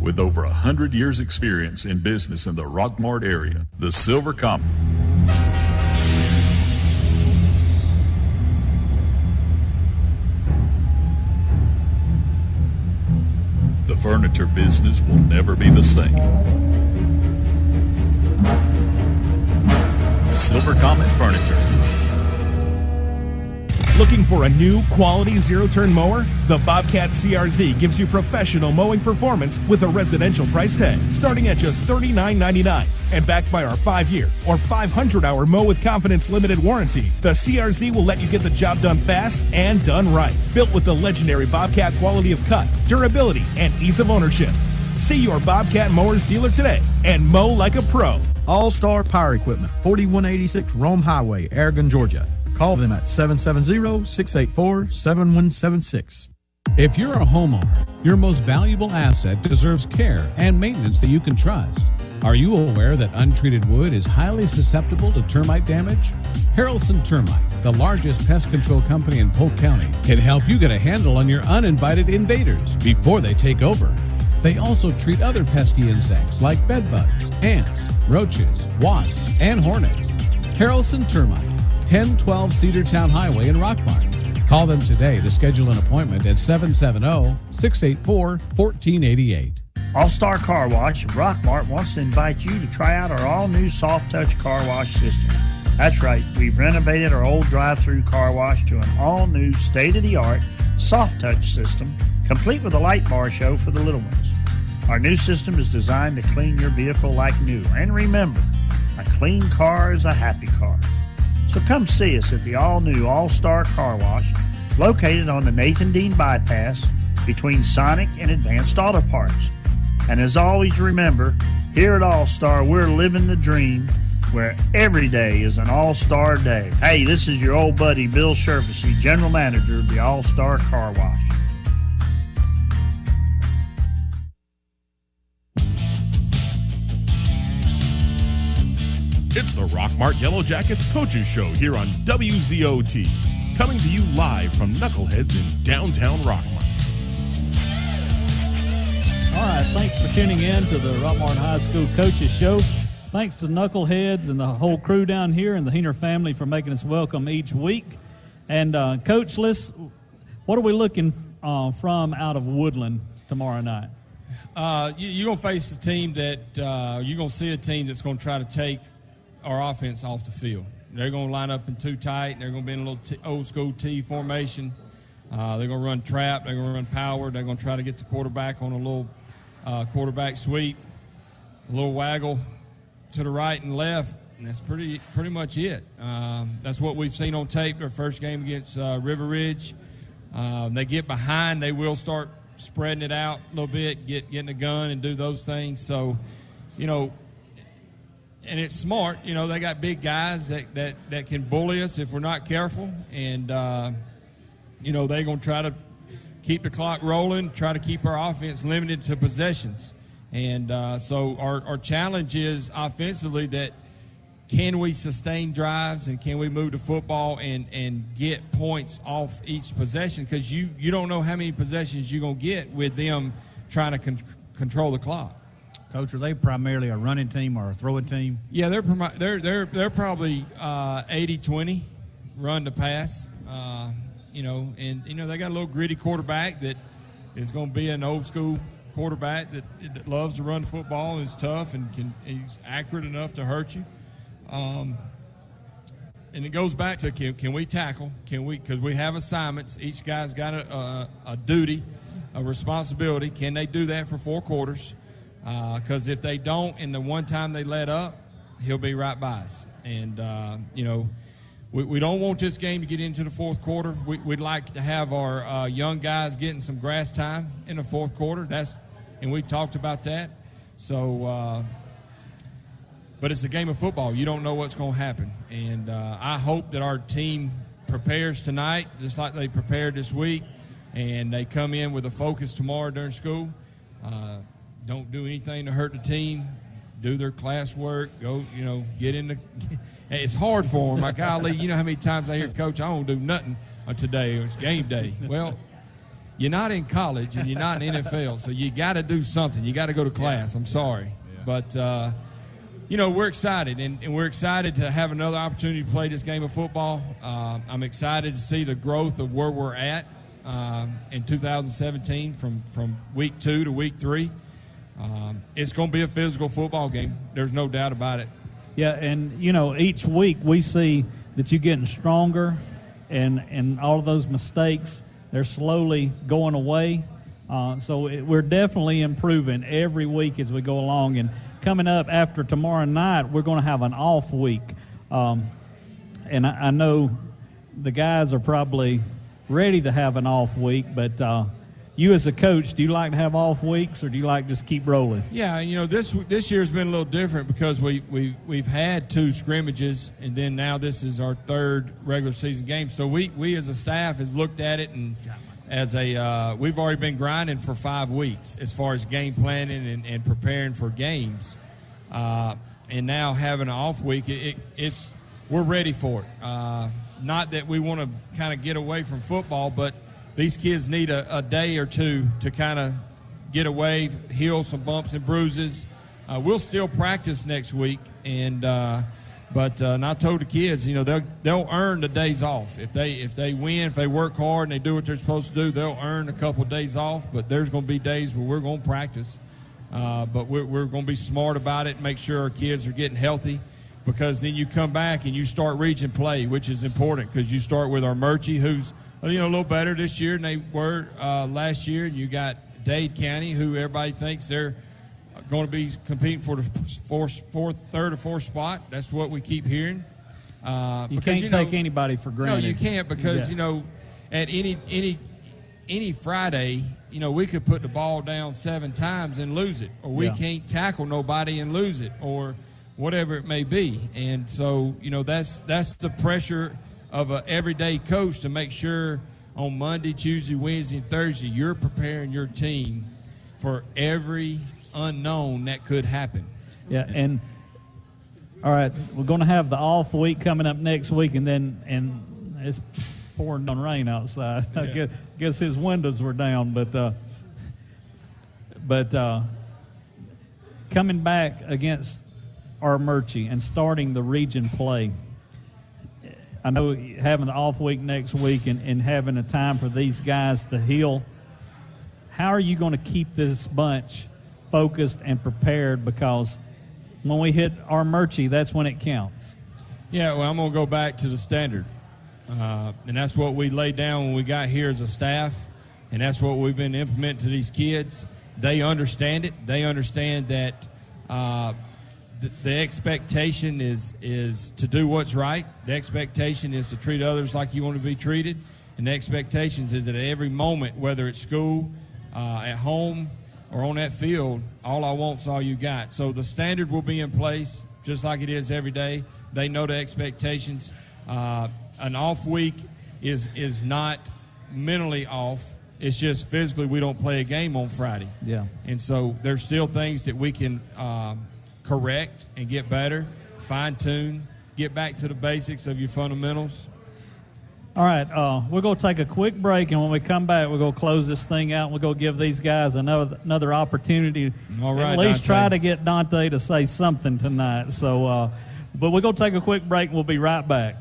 With over 100 years' experience in business in the Rockmart area, the Silver Comet. furniture business will never be the same. Silver Comet Furniture. Looking for a new quality zero-turn mower? The Bobcat CRZ gives you professional mowing performance with a residential price tag, starting at just $39.99. And backed by our 5-year or 500-hour Mow with Confidence limited warranty, the CRZ will let you get the job done fast and done right. Built with the legendary Bobcat quality of cut, durability, and ease of ownership. See your Bobcat Mowers dealer today and mow like a pro. All-Star Power Equipment, 4186 Rome Highway, Aragon, Georgia. Call them at 770-684-7176. If you're a homeowner, your most valuable asset deserves care and maintenance that you can trust. Are you aware that untreated wood is highly susceptible to termite damage? Harrelson Termite, the largest pest control company in Polk County, can help you get a handle on your uninvited invaders before they take over. They also treat other pesky insects like bedbugs, ants, roaches, wasps, and hornets. Harrelson Termite, 1012 Cedartown Highway in Rockmart. Call them today to schedule an appointment at 770-684-1488. All-Star Car Wash of Rockmart wants to invite you to try out our all-new Soft Touch car wash system. That's right, we've renovated our old drive-through car wash to an all-new state-of-the-art Soft Touch system, complete with a light bar show for the little ones. Our new system is designed to clean your vehicle like new. And remember, a clean car is a happy car. So come see us at the all-new All-Star Car Wash, located on the Nathan Dean Bypass between Sonic and Advanced Auto Parts. And as always, remember, here at All-Star, we're living the dream where every day is an All-Star day. Hey, this is your old buddy Bill Sherfisey, General Manager of the All-Star Car Wash. It's the Rockmart Yellow Jackets Coaches Show here on WZOT, coming to you live from Knuckleheads in downtown Rockmart. All right, thanks for tuning in to the Rockmart High School Coaches Show. Thanks to Knuckleheads and the whole crew down here and the Heener family for making us welcome each week. And, Coach, what are we looking from out of Woodland tomorrow night? You're going to face a team that you're going to see a team that's going to try to take our offense off the field. They're going to line up in too tight. They're going to be in a little old-school T formation. They're going to run trap. They're going to run power. They're going to try to get the quarterback on a little quarterback sweep, a little waggle to the right and left, and that's pretty much it. That's what we've seen on tape their first game against River Ridge. They get behind. They will start spreading it out a little bit, getting a gun and do those things. So, and it's smart. They got big guys that can bully us if we're not careful. And, they're going to try to keep the clock rolling, try to keep our offense limited to possessions. And so our challenge is offensively that can we sustain drives and can we move the football and get points off each possession? Because you don't know how many possessions you're going to get with them trying to control the clock. Coach, are they primarily a running team or a throwing team? Yeah, they're probably 80-20 run to pass. And they got a little gritty quarterback that is going to be an old school quarterback that loves to run the football and is tough and he's accurate enough to hurt you. And it goes back to can we tackle? Because we have assignments. Each guy's got a duty, a responsibility. Can they do that for 4 quarters? Because if they don't, and the one time they let up, he'll be right by us. And, we don't want this game to get into the fourth quarter. We'd like to have our young guys getting some grass time in the fourth quarter. And we talked about that. So, but it's a game of football. You don't know what's going to happen. And I hope that our team prepares tonight just like they prepared this week, and they come in with a focus tomorrow during school. Don't do anything to hurt the team. Do their classwork. Go, get in the – it's hard for them. Like, golly, you know how many times I hear, Coach, I don't do nothing today. It's game day. Well, you're not in college and you're not in NFL, so you got to do something. You got to go to class. I'm sorry. Yeah. But, we're excited, and we're excited to have another opportunity to play this game of football. I'm excited to see the growth of where we're at in 2017 from week 2 to week 3. It's going to be a physical football game. There's no doubt about it. Yeah, and, each week we see that you're getting stronger, and all of those mistakes, they're slowly going away. We're definitely improving every week as we go along. And coming up after tomorrow night, we're going to have an off week. And I know the guys are probably ready to have an off week, but you as a coach, do you like to have off weeks, or do you like to just keep rolling? Yeah, this year's been a little different because we've had 2 scrimmages, and then now this is our 3rd regular season game. So we as a staff has looked at it, and we've already been grinding for 5 weeks as far as game planning and preparing for games. And now having an off week, we're ready for it. Not that we want to kind of get away from football, but these kids need a day or 2 to kind of get away, heal some bumps and bruises. We'll still practice next week, and I told the kids, they'll earn the days off. If they win, if they work hard and they do what they're supposed to do, they'll earn a couple of days off. But there's going to be days where we're going to practice, but we're going to be smart about it and make sure our kids are getting healthy. Because then you come back and you start region play, which is important because you start with our Murchie, who's a little better this year than they were last year. And you got Dade County, who everybody thinks they're going to be competing for the third or fourth spot. That's what we keep hearing. You can't take anybody for granted. No, you can't because at any Friday, we could put the ball down 7 times and lose it, or we can't tackle nobody and lose it, or whatever it may be. And so, that's the pressure of an everyday coach to make sure on Monday, Tuesday, Wednesday, and Thursday, you're preparing your team for every unknown that could happen. Yeah, and all right, we're going to have the off week coming up next week, and it's pouring down rain outside. Yeah. I guess his windows were down, but coming back against our Murchie and starting the region play. I know having the off week next week and having a time for these guys to heal, how are you going to keep this bunch focused and prepared? Because when we hit our Murchie, that's when it counts. Yeah, well, I'm going to go back to the standard. And that's what we laid down when we got here as a staff, and that's what we've been implementing to these kids. They understand it. They understand that the expectation is to do what's right. The expectation is to treat others like you want to be treated. And the expectations is that at every moment, whether it's school, at home, or on that field, all I want's all you got. So the standard will be in place just like it is every day. They know the expectations. An off week is not mentally off. It's just physically we don't play a game on Friday. Yeah. And so there's still things that we can correct and get better, fine-tune, get back to the basics of your fundamentals. All right, we're going to take a quick break, and when we come back, we're going to close this thing out, and we're going to give these guys another opportunity. All right, at least Dante. try to get Dante to say something tonight. So, but we're going to take a quick break, and we'll be right back.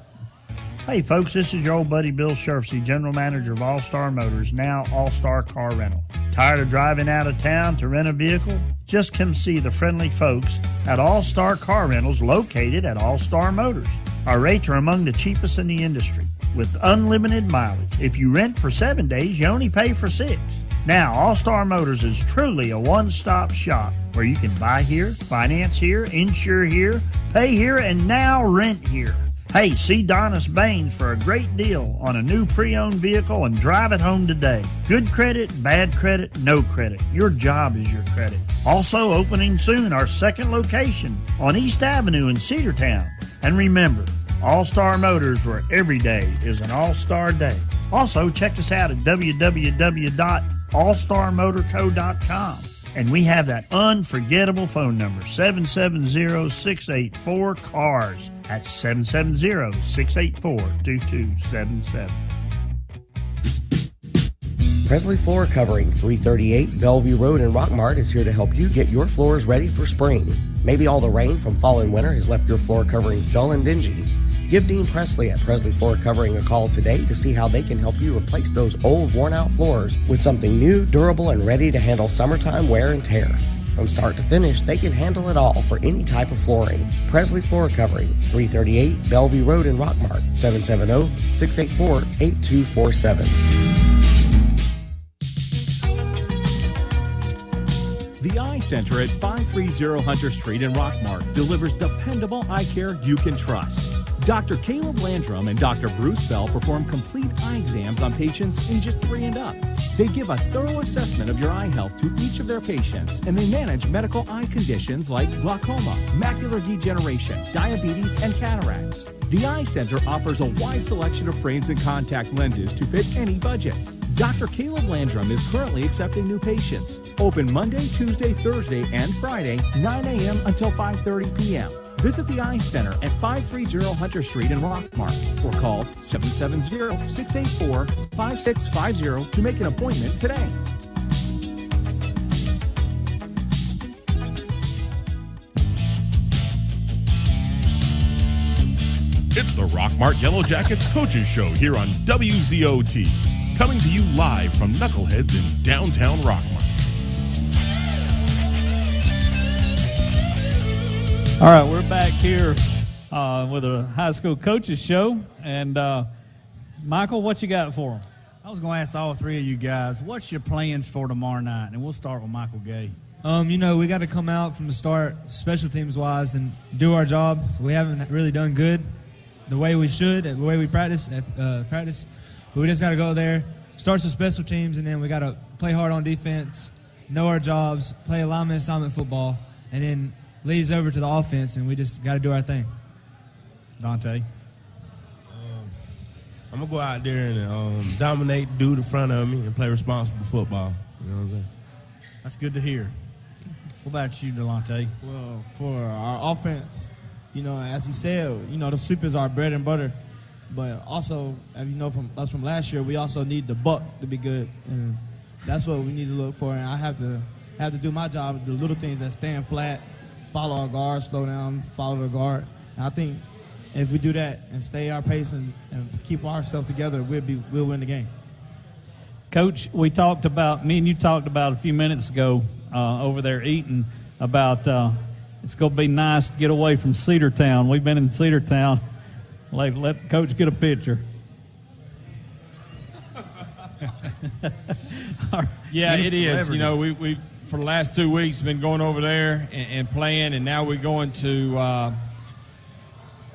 Hey, folks, this is your old buddy Bill Sherfsey, General Manager of All-Star Motors, now All-Star Car Rental. Tired of driving out of town to rent a vehicle? Just come see the friendly folks at All-Star Car Rentals located at All-Star Motors. Our rates are among the cheapest in the industry with unlimited mileage. If you rent for 7 days, you only pay for 6. Now, All-Star Motors is truly a one-stop shop where you can buy here, finance here, insure here, pay here, and now rent here. Hey, see Donis Baines for a great deal on a new pre-owned vehicle and drive it home today. Good credit, bad credit, no credit. Your job is your credit. Also opening soon our second location on East Avenue in Cedartown. And remember, All-Star Motors, where every day is an all-star day. Also, check us out at www.allstarmotorco.com. And we have that unforgettable phone number, 770-684-CARS. That's 770-684-2277. Presley Floor Covering, 338 Bellevue Road in Rockmart is here to help you get your floors ready for spring. Maybe all the rain from fall and winter has left your floor coverings dull and dingy. Give Dean Presley at Presley Floor Covering a call today to see how they can help you replace those old, worn-out floors with something new, durable, and ready to handle summertime wear and tear. From start to finish, they can handle it all for any type of flooring. Presley Floor Covering, 338 Bellevue Road in Rockmart, 770-684-8247. The Eye Center at 530 Hunter Street in Rockmart delivers dependable eye care you can trust. Dr. Caleb Landrum and Dr. Bruce Bell perform complete eye exams on patients in just 3 and up. They give a thorough assessment of your eye health to each of their patients, and they manage medical eye conditions like glaucoma, macular degeneration, diabetes, and cataracts. The Eye Center offers a wide selection of frames and contact lenses to fit any budget. Dr. Caleb Landrum is currently accepting new patients. Open Monday, Tuesday, Thursday, and Friday, 9 a.m. until 5:30 p.m. Visit the Eye Center at 530 Hunter Street in Rockmart or call 770-684-5650 to make an appointment today. It's the Rockmart Yellow Jackets Coaches Show here on WZOT. Coming to you live from Knuckleheads in downtown Rockmart. All right, we're back here with a high school coaches show. And, Michael, what you got for them? I was going to ask all three of you guys, what's your plans for tomorrow night? And we'll start with Michael Gay. We got to come out from the start, special teams-wise, and do our job. So we haven't really done good the way we should, the way we practice. But we just got to go there, start with special teams, and then we got to play hard on defense, know our jobs, play alignment assignment football, and then leads over to the offense, and we just got to do our thing. Dante? I'm going to go out there and dominate, do the front of me, and play responsible football. You know what I'm saying? That's good to hear. What about you, Delonte? Well, for our offense, as he said, the sweep is our bread and butter. But also, as you know from last year, we also need the buck to be good. And that's what we need to look for. And I have to do my job, the little things that stand flat, follow our guard, slow down, follow the guard. And I think if we do that and stay our pace and keep ourselves together, we'll win the game. Coach, me and you talked about a few minutes ago over there eating about it's going to be nice to get away from Cedartown. We've been in Cedartown. Let Coach get a picture. Yeah, it is. We for the last 2 weeks been going over there and playing, and now we're going to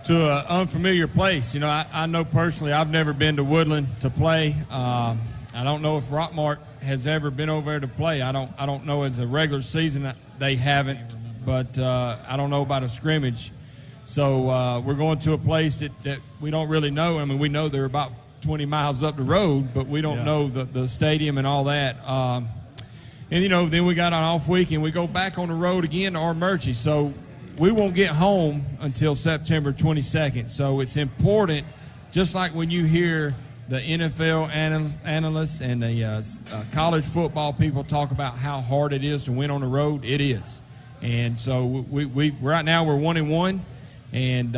an unfamiliar place. I know personally I've never been to Woodland to play. I don't know if Rockmart has ever been over there to play. I don't know as a regular season they haven't, but I don't know about a scrimmage. So we're going to a place that we don't really know. I mean, we know they're about 20 miles up the road, but we don't know the stadium and all that. And, then we got an off week, and we go back on the road again to Armurchie. So we won't get home until September 22nd. So it's important, just like when you hear the NFL analysts and the college football people talk about how hard it is to win on the road, it is. And so we right now we're 1-1, and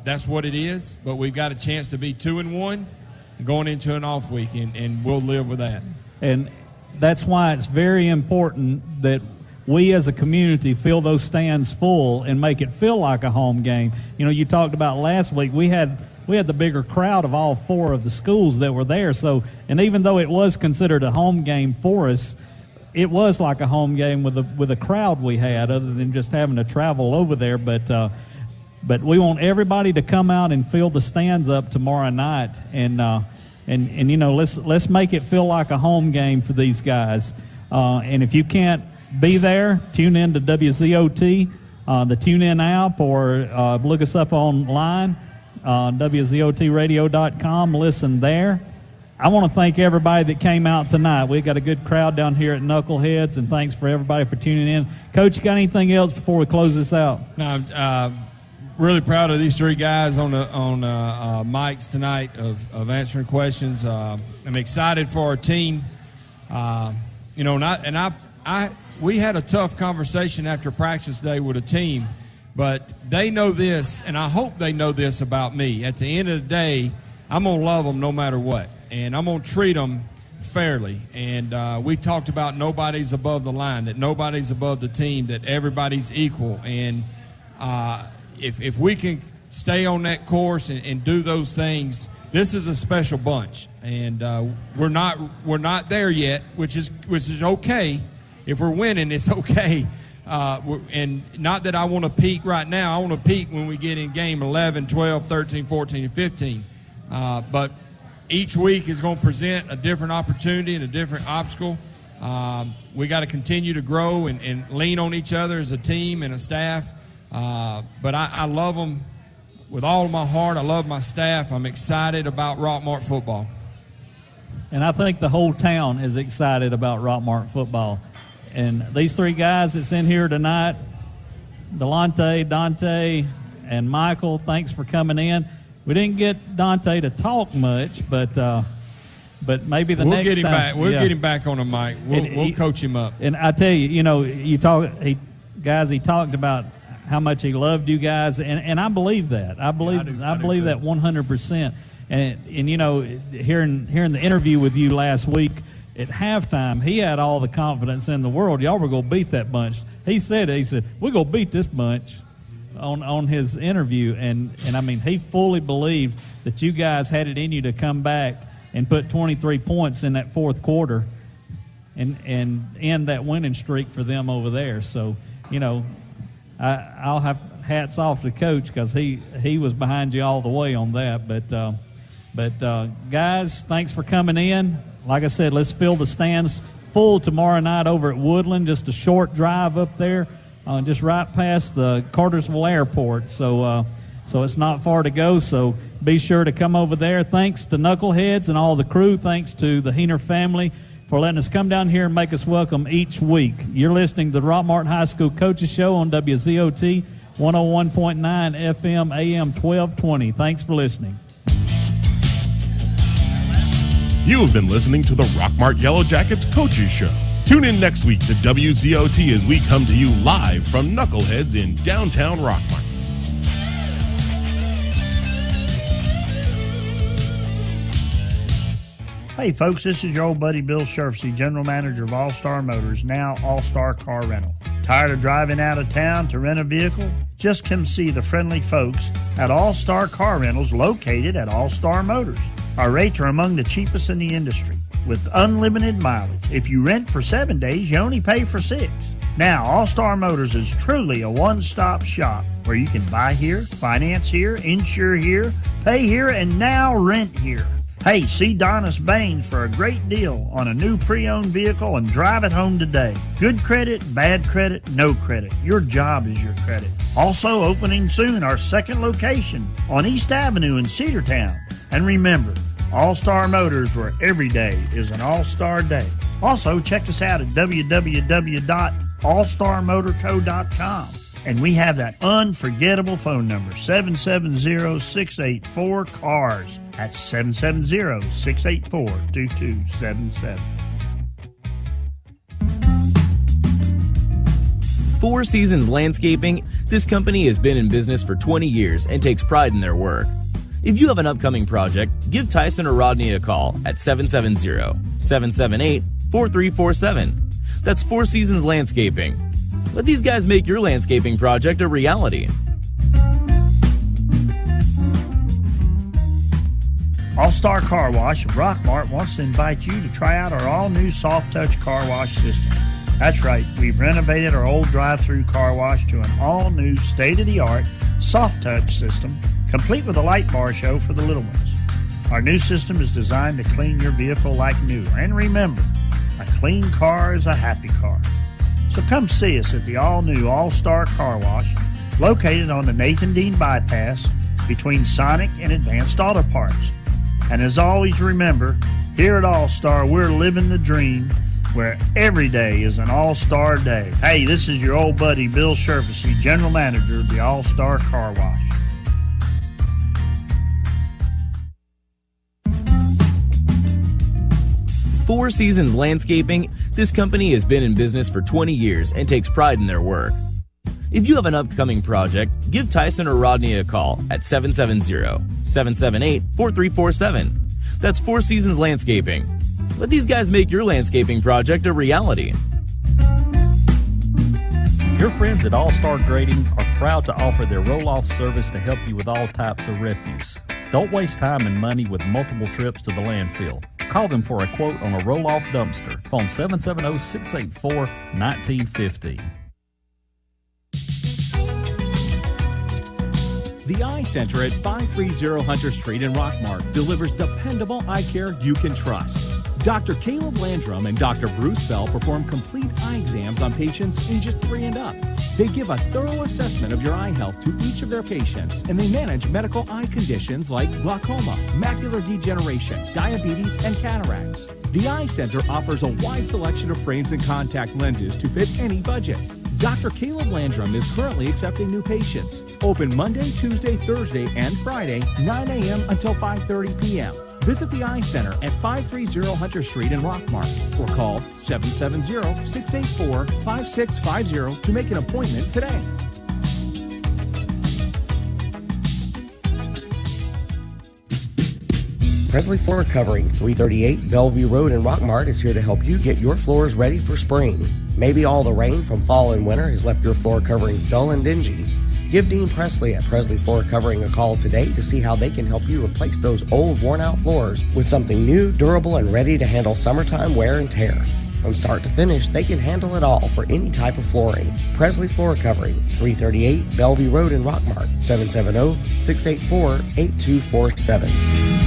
that's what it is. But we've got a chance to be 2-1 going into an off week, and we'll live with that. And that's why it's very important that we as a community fill those stands full and make it feel like a home game. You talked about last week, we had the bigger crowd of all 4 of the schools that were there. So, and even though it was considered a home game for us, it was like a home game with a crowd we had, other than just having to travel over there. But we want everybody to come out and fill the stands up tomorrow night, and let's make it feel like a home game for these guys. And if you can't be there, tune in to WZOT, the TuneIn app, or look us up online, WZOTradio.com. Listen there. I want to thank everybody that came out tonight. We got a good crowd down here at Knuckleheads, and thanks for everybody for tuning in. Coach, you got anything else before we close this out? No, really proud of these 3 guys on mics tonight of answering questions. I'm excited for our team. We had a tough conversation after practice day with a team But they know this, and I hope they know this about me. At the end of the day, I'm going to love them no matter what, and I'm going to treat them fairly. And we talked about nobody's above the line, that nobody's above the team, that everybody's equal. And if we can stay on that course and do those things, this is a special bunch. And we're not there yet, which is okay. If we're winning, it's okay. And not that I want to peak right now. I want to peak when we get in game 11, 12, 13, 14, and 15. But each week is going to present a different opportunity and a different obstacle. We got to continue to grow and lean on each other as a team and a staff. But I love them with all of my heart. I love my staff. I'm excited about Rockmart football. And I think the whole town is excited about Rockmart football. And these three guys that's in here tonight, Delonte, Dante, and Michael, thanks for coming in. We didn't get Dante to talk much, but maybe the next time. Get him back. We'll get him back on the mic. We'll coach him up. And I tell you, he talked about how much he loved you guys, and I believe that. I believe that 100%. And hearing the interview with you last week at halftime, he had all the confidence in the world. Y'all were going to beat that bunch. He said, we're going to beat this bunch on his interview. And I mean, he fully believed that you guys had it in you to come back and put 23 points in that fourth quarter and end that winning streak for them over there. So, I'll have hats off to Coach because he was behind you all the way on that. But guys, thanks for coming in. Like I said, let's fill the stands full tomorrow night over at Woodland. Just a short drive up there, just right past the Cartersville Airport. So it's not far to go. So be sure to come over there. Thanks to Knuckleheads and all the crew. Thanks to the Heener family for letting us come down here and make us welcome each week. You're listening to the Rockmart High School Coaches Show on WZOT 101.9 FM AM 1220. Thanks for listening. You have been listening to the Rockmart Yellow Jackets Coaches Show. Tune in next week to WZOT as we come to you live from Knuckleheads in downtown Rockmart. Hey folks, this is your old buddy Bill Sherfsey, General Manager of All Star Motors, now All Star Car Rental. Tired of driving out of town to rent a vehicle? Just come see the friendly folks at All Star Car Rentals located at All Star Motors. Our rates are among the cheapest in the industry with unlimited mileage. If you rent for 7 days, you only pay for 6. Now, All Star Motors is truly a one-stop shop where you can buy here, finance here, insure here, pay here, and now rent here. Hey, see Donis Baines for a great deal on a new pre-owned vehicle and drive it home today. Good credit, bad credit, no credit. Your job is your credit. Also opening soon our second location on East Avenue in Cedartown. And remember, All-Star Motors, where every day is an all-star day. Also, check us out at www.allstarmotorco.com. And we have that unforgettable phone number, 770-684-CARS. That's 770-684-2277. Four Seasons Landscaping. This company has been in business for 20 years and takes pride in their work. If you have an upcoming project, give Tyson or Rodney a call at 770-778-4347. That's Four Seasons Landscaping. Let these guys make your landscaping project a reality. All-Star Car Wash of Rockmart wants to invite you to try out our all-new Soft Touch car wash system. That's right, we've renovated our old drive-through car wash to an all-new state-of-the-art Soft Touch system, complete with a light bar show for the little ones. Our new system is designed to clean your vehicle like new. And remember, a clean car is a happy car. So come see us at the all-new All-Star Car Wash, located on the Nathan Dean Bypass between Sonic and Advanced Auto Parts. And as always, remember, here at All-Star, we're living the dream where every day is an All-Star day. Hey, this is your old buddy Bill Sherfsey, General Manager of the All-Star Car Wash. Four Seasons Landscaping. This company has been in business for 20 years and takes pride in their work. If you have an upcoming project, give Tyson or Rodney a call at 770-778-4347. That's Four Seasons Landscaping. Let these guys make your landscaping project a reality. Your friends at All Star Grading are proud to offer their roll-off service to help you with all types of refuse. Don't waste time and money with multiple trips to the landfill. Call them for a quote on a roll-off dumpster. Phone 770-684-1915. The Eye Center at 530 Hunter Street in Rockmart delivers dependable eye care you can trust. Dr. Caleb Landrum and Dr. Bruce Bell perform complete eye exams on patients in just 3 and up. They give a thorough assessment of your eye health to each of their patients, and they manage medical eye conditions like glaucoma, macular degeneration, diabetes, and cataracts. The Eye Center offers a wide selection of frames and contact lenses to fit any budget. Dr. Caleb Landrum is currently accepting new patients. Open Monday, Tuesday, Thursday, and Friday, 9 a.m. until 5:30 p.m. Visit the Eye Center at 530 Hunter Street in Rockmart or call 770-684-5650 to make an appointment today. Presley Floor Covering, 338 Bellevue Road in Rockmart is here to help you get your floors ready for spring. Maybe all the rain from fall and winter has left your floor coverings dull and dingy. Give Dean Presley at Presley Floor Covering a call today to see how they can help you replace those old, worn-out floors with something new, durable, and ready to handle summertime wear and tear. From start to finish, they can handle it all for any type of flooring. Presley Floor Covering, 338 Bellevue Road in Rockmart, 770-684-8247.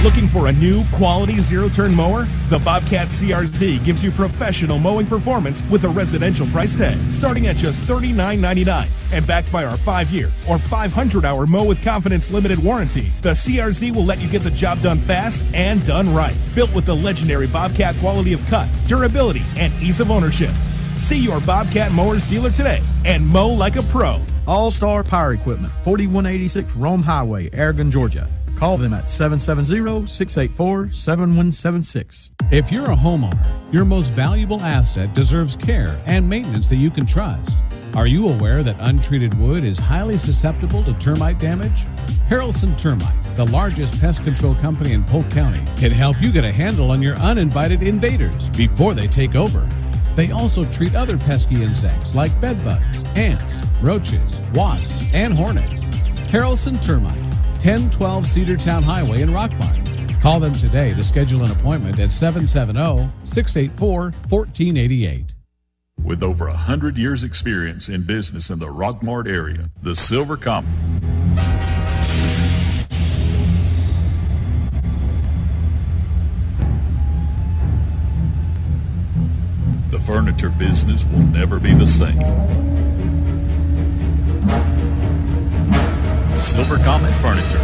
Looking for a new quality zero-turn mower? The Bobcat CRZ gives you professional mowing performance with a residential price tag starting at just $39.99 and backed by our 5-year or 500-hour Mow with Confidence limited warranty. The CRZ will let you get the job done fast and done right. Built with the legendary Bobcat quality of cut, durability, and ease of ownership. See your Bobcat Mowers dealer today and mow like a pro. All-Star Power Equipment, 4186 Rome Highway, Aragon, Georgia. Call them at 770-684-7176. If you're a homeowner, your most valuable asset deserves care and maintenance that you can trust. Are you aware that untreated wood is highly susceptible to termite damage? Harrelson Termite, the largest pest control company in Polk County, can help you get a handle on your uninvited invaders before they take over. They also treat other pesky insects like bedbugs, ants, roaches, wasps, and hornets. Harrelson Termite, 1012 Cedartown Highway in Rockmart. Call them today to schedule an appointment at 770-684-1488. With over 100 years' experience in business in the Rockmart area, the Silver Comet. The furniture business will never be the same. Silver Comet Furniture.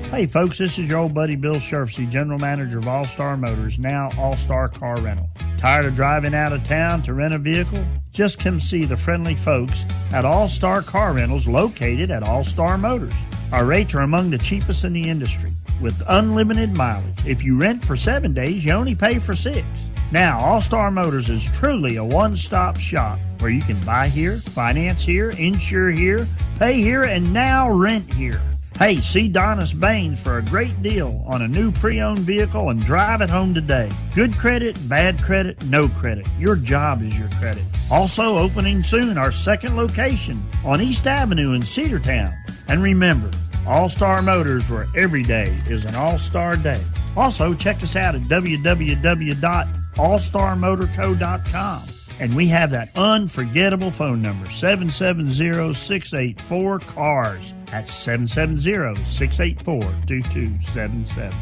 Hey folks, this is your old buddy Bill Sherfsey, General Manager of All Star Motors, now All Star Car Rental. Tired of driving out of town to rent a vehicle? Just come see the friendly folks at All Star Car Rentals located at All Star Motors. Our rates are among the cheapest in the industry with unlimited mileage. If you rent for 7 days, you only pay for 6. Now, All Star Motors is truly a one-stop shop where you can buy here, finance here, insure here, pay here, and now rent here. Hey, see Donis Baines for a great deal on a new pre-owned vehicle and drive it home today. Good credit, bad credit, no credit. Your job is your credit. Also opening soon our second location on East Avenue in Cedartown. And remember, All Star Motors, where every day is an all-star day. Also, check us out at www.allstarmotorco.com. And we have that unforgettable phone number, 770-684-CARS. That's 770-684-2277.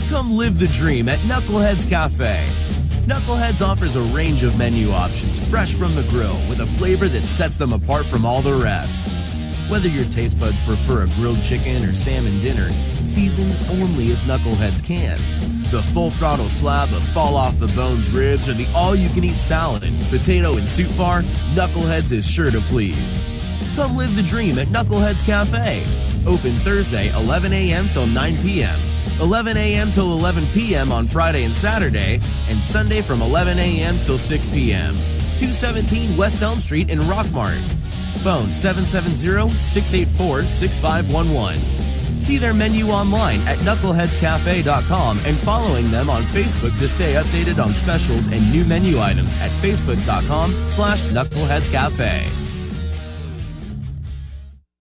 Come live the dream at Knuckleheads Cafe. Knuckleheads offers a range of menu options fresh from the grill with a flavor that sets them apart from all the rest. Whether your taste buds prefer a grilled chicken or salmon dinner, seasoned only as Knuckleheads can. The full throttle slab of fall off the bones ribs or the all-you-can-eat salad, potato and soup bar, Knuckleheads is sure to please. Come live the dream at Knuckleheads Cafe. Open Thursday 11 a.m. till 9 p.m., 11 a.m. till 11 p.m. on Friday and Saturday, and Sunday from 11 a.m. till 6 p.m. 217 West Elm Street in Rockmart. Phone 770-684-6511. See their menu online at knuckleheadscafe.com and following them on Facebook to stay updated on specials and new menu items at facebook.com/knuckleheadscafe.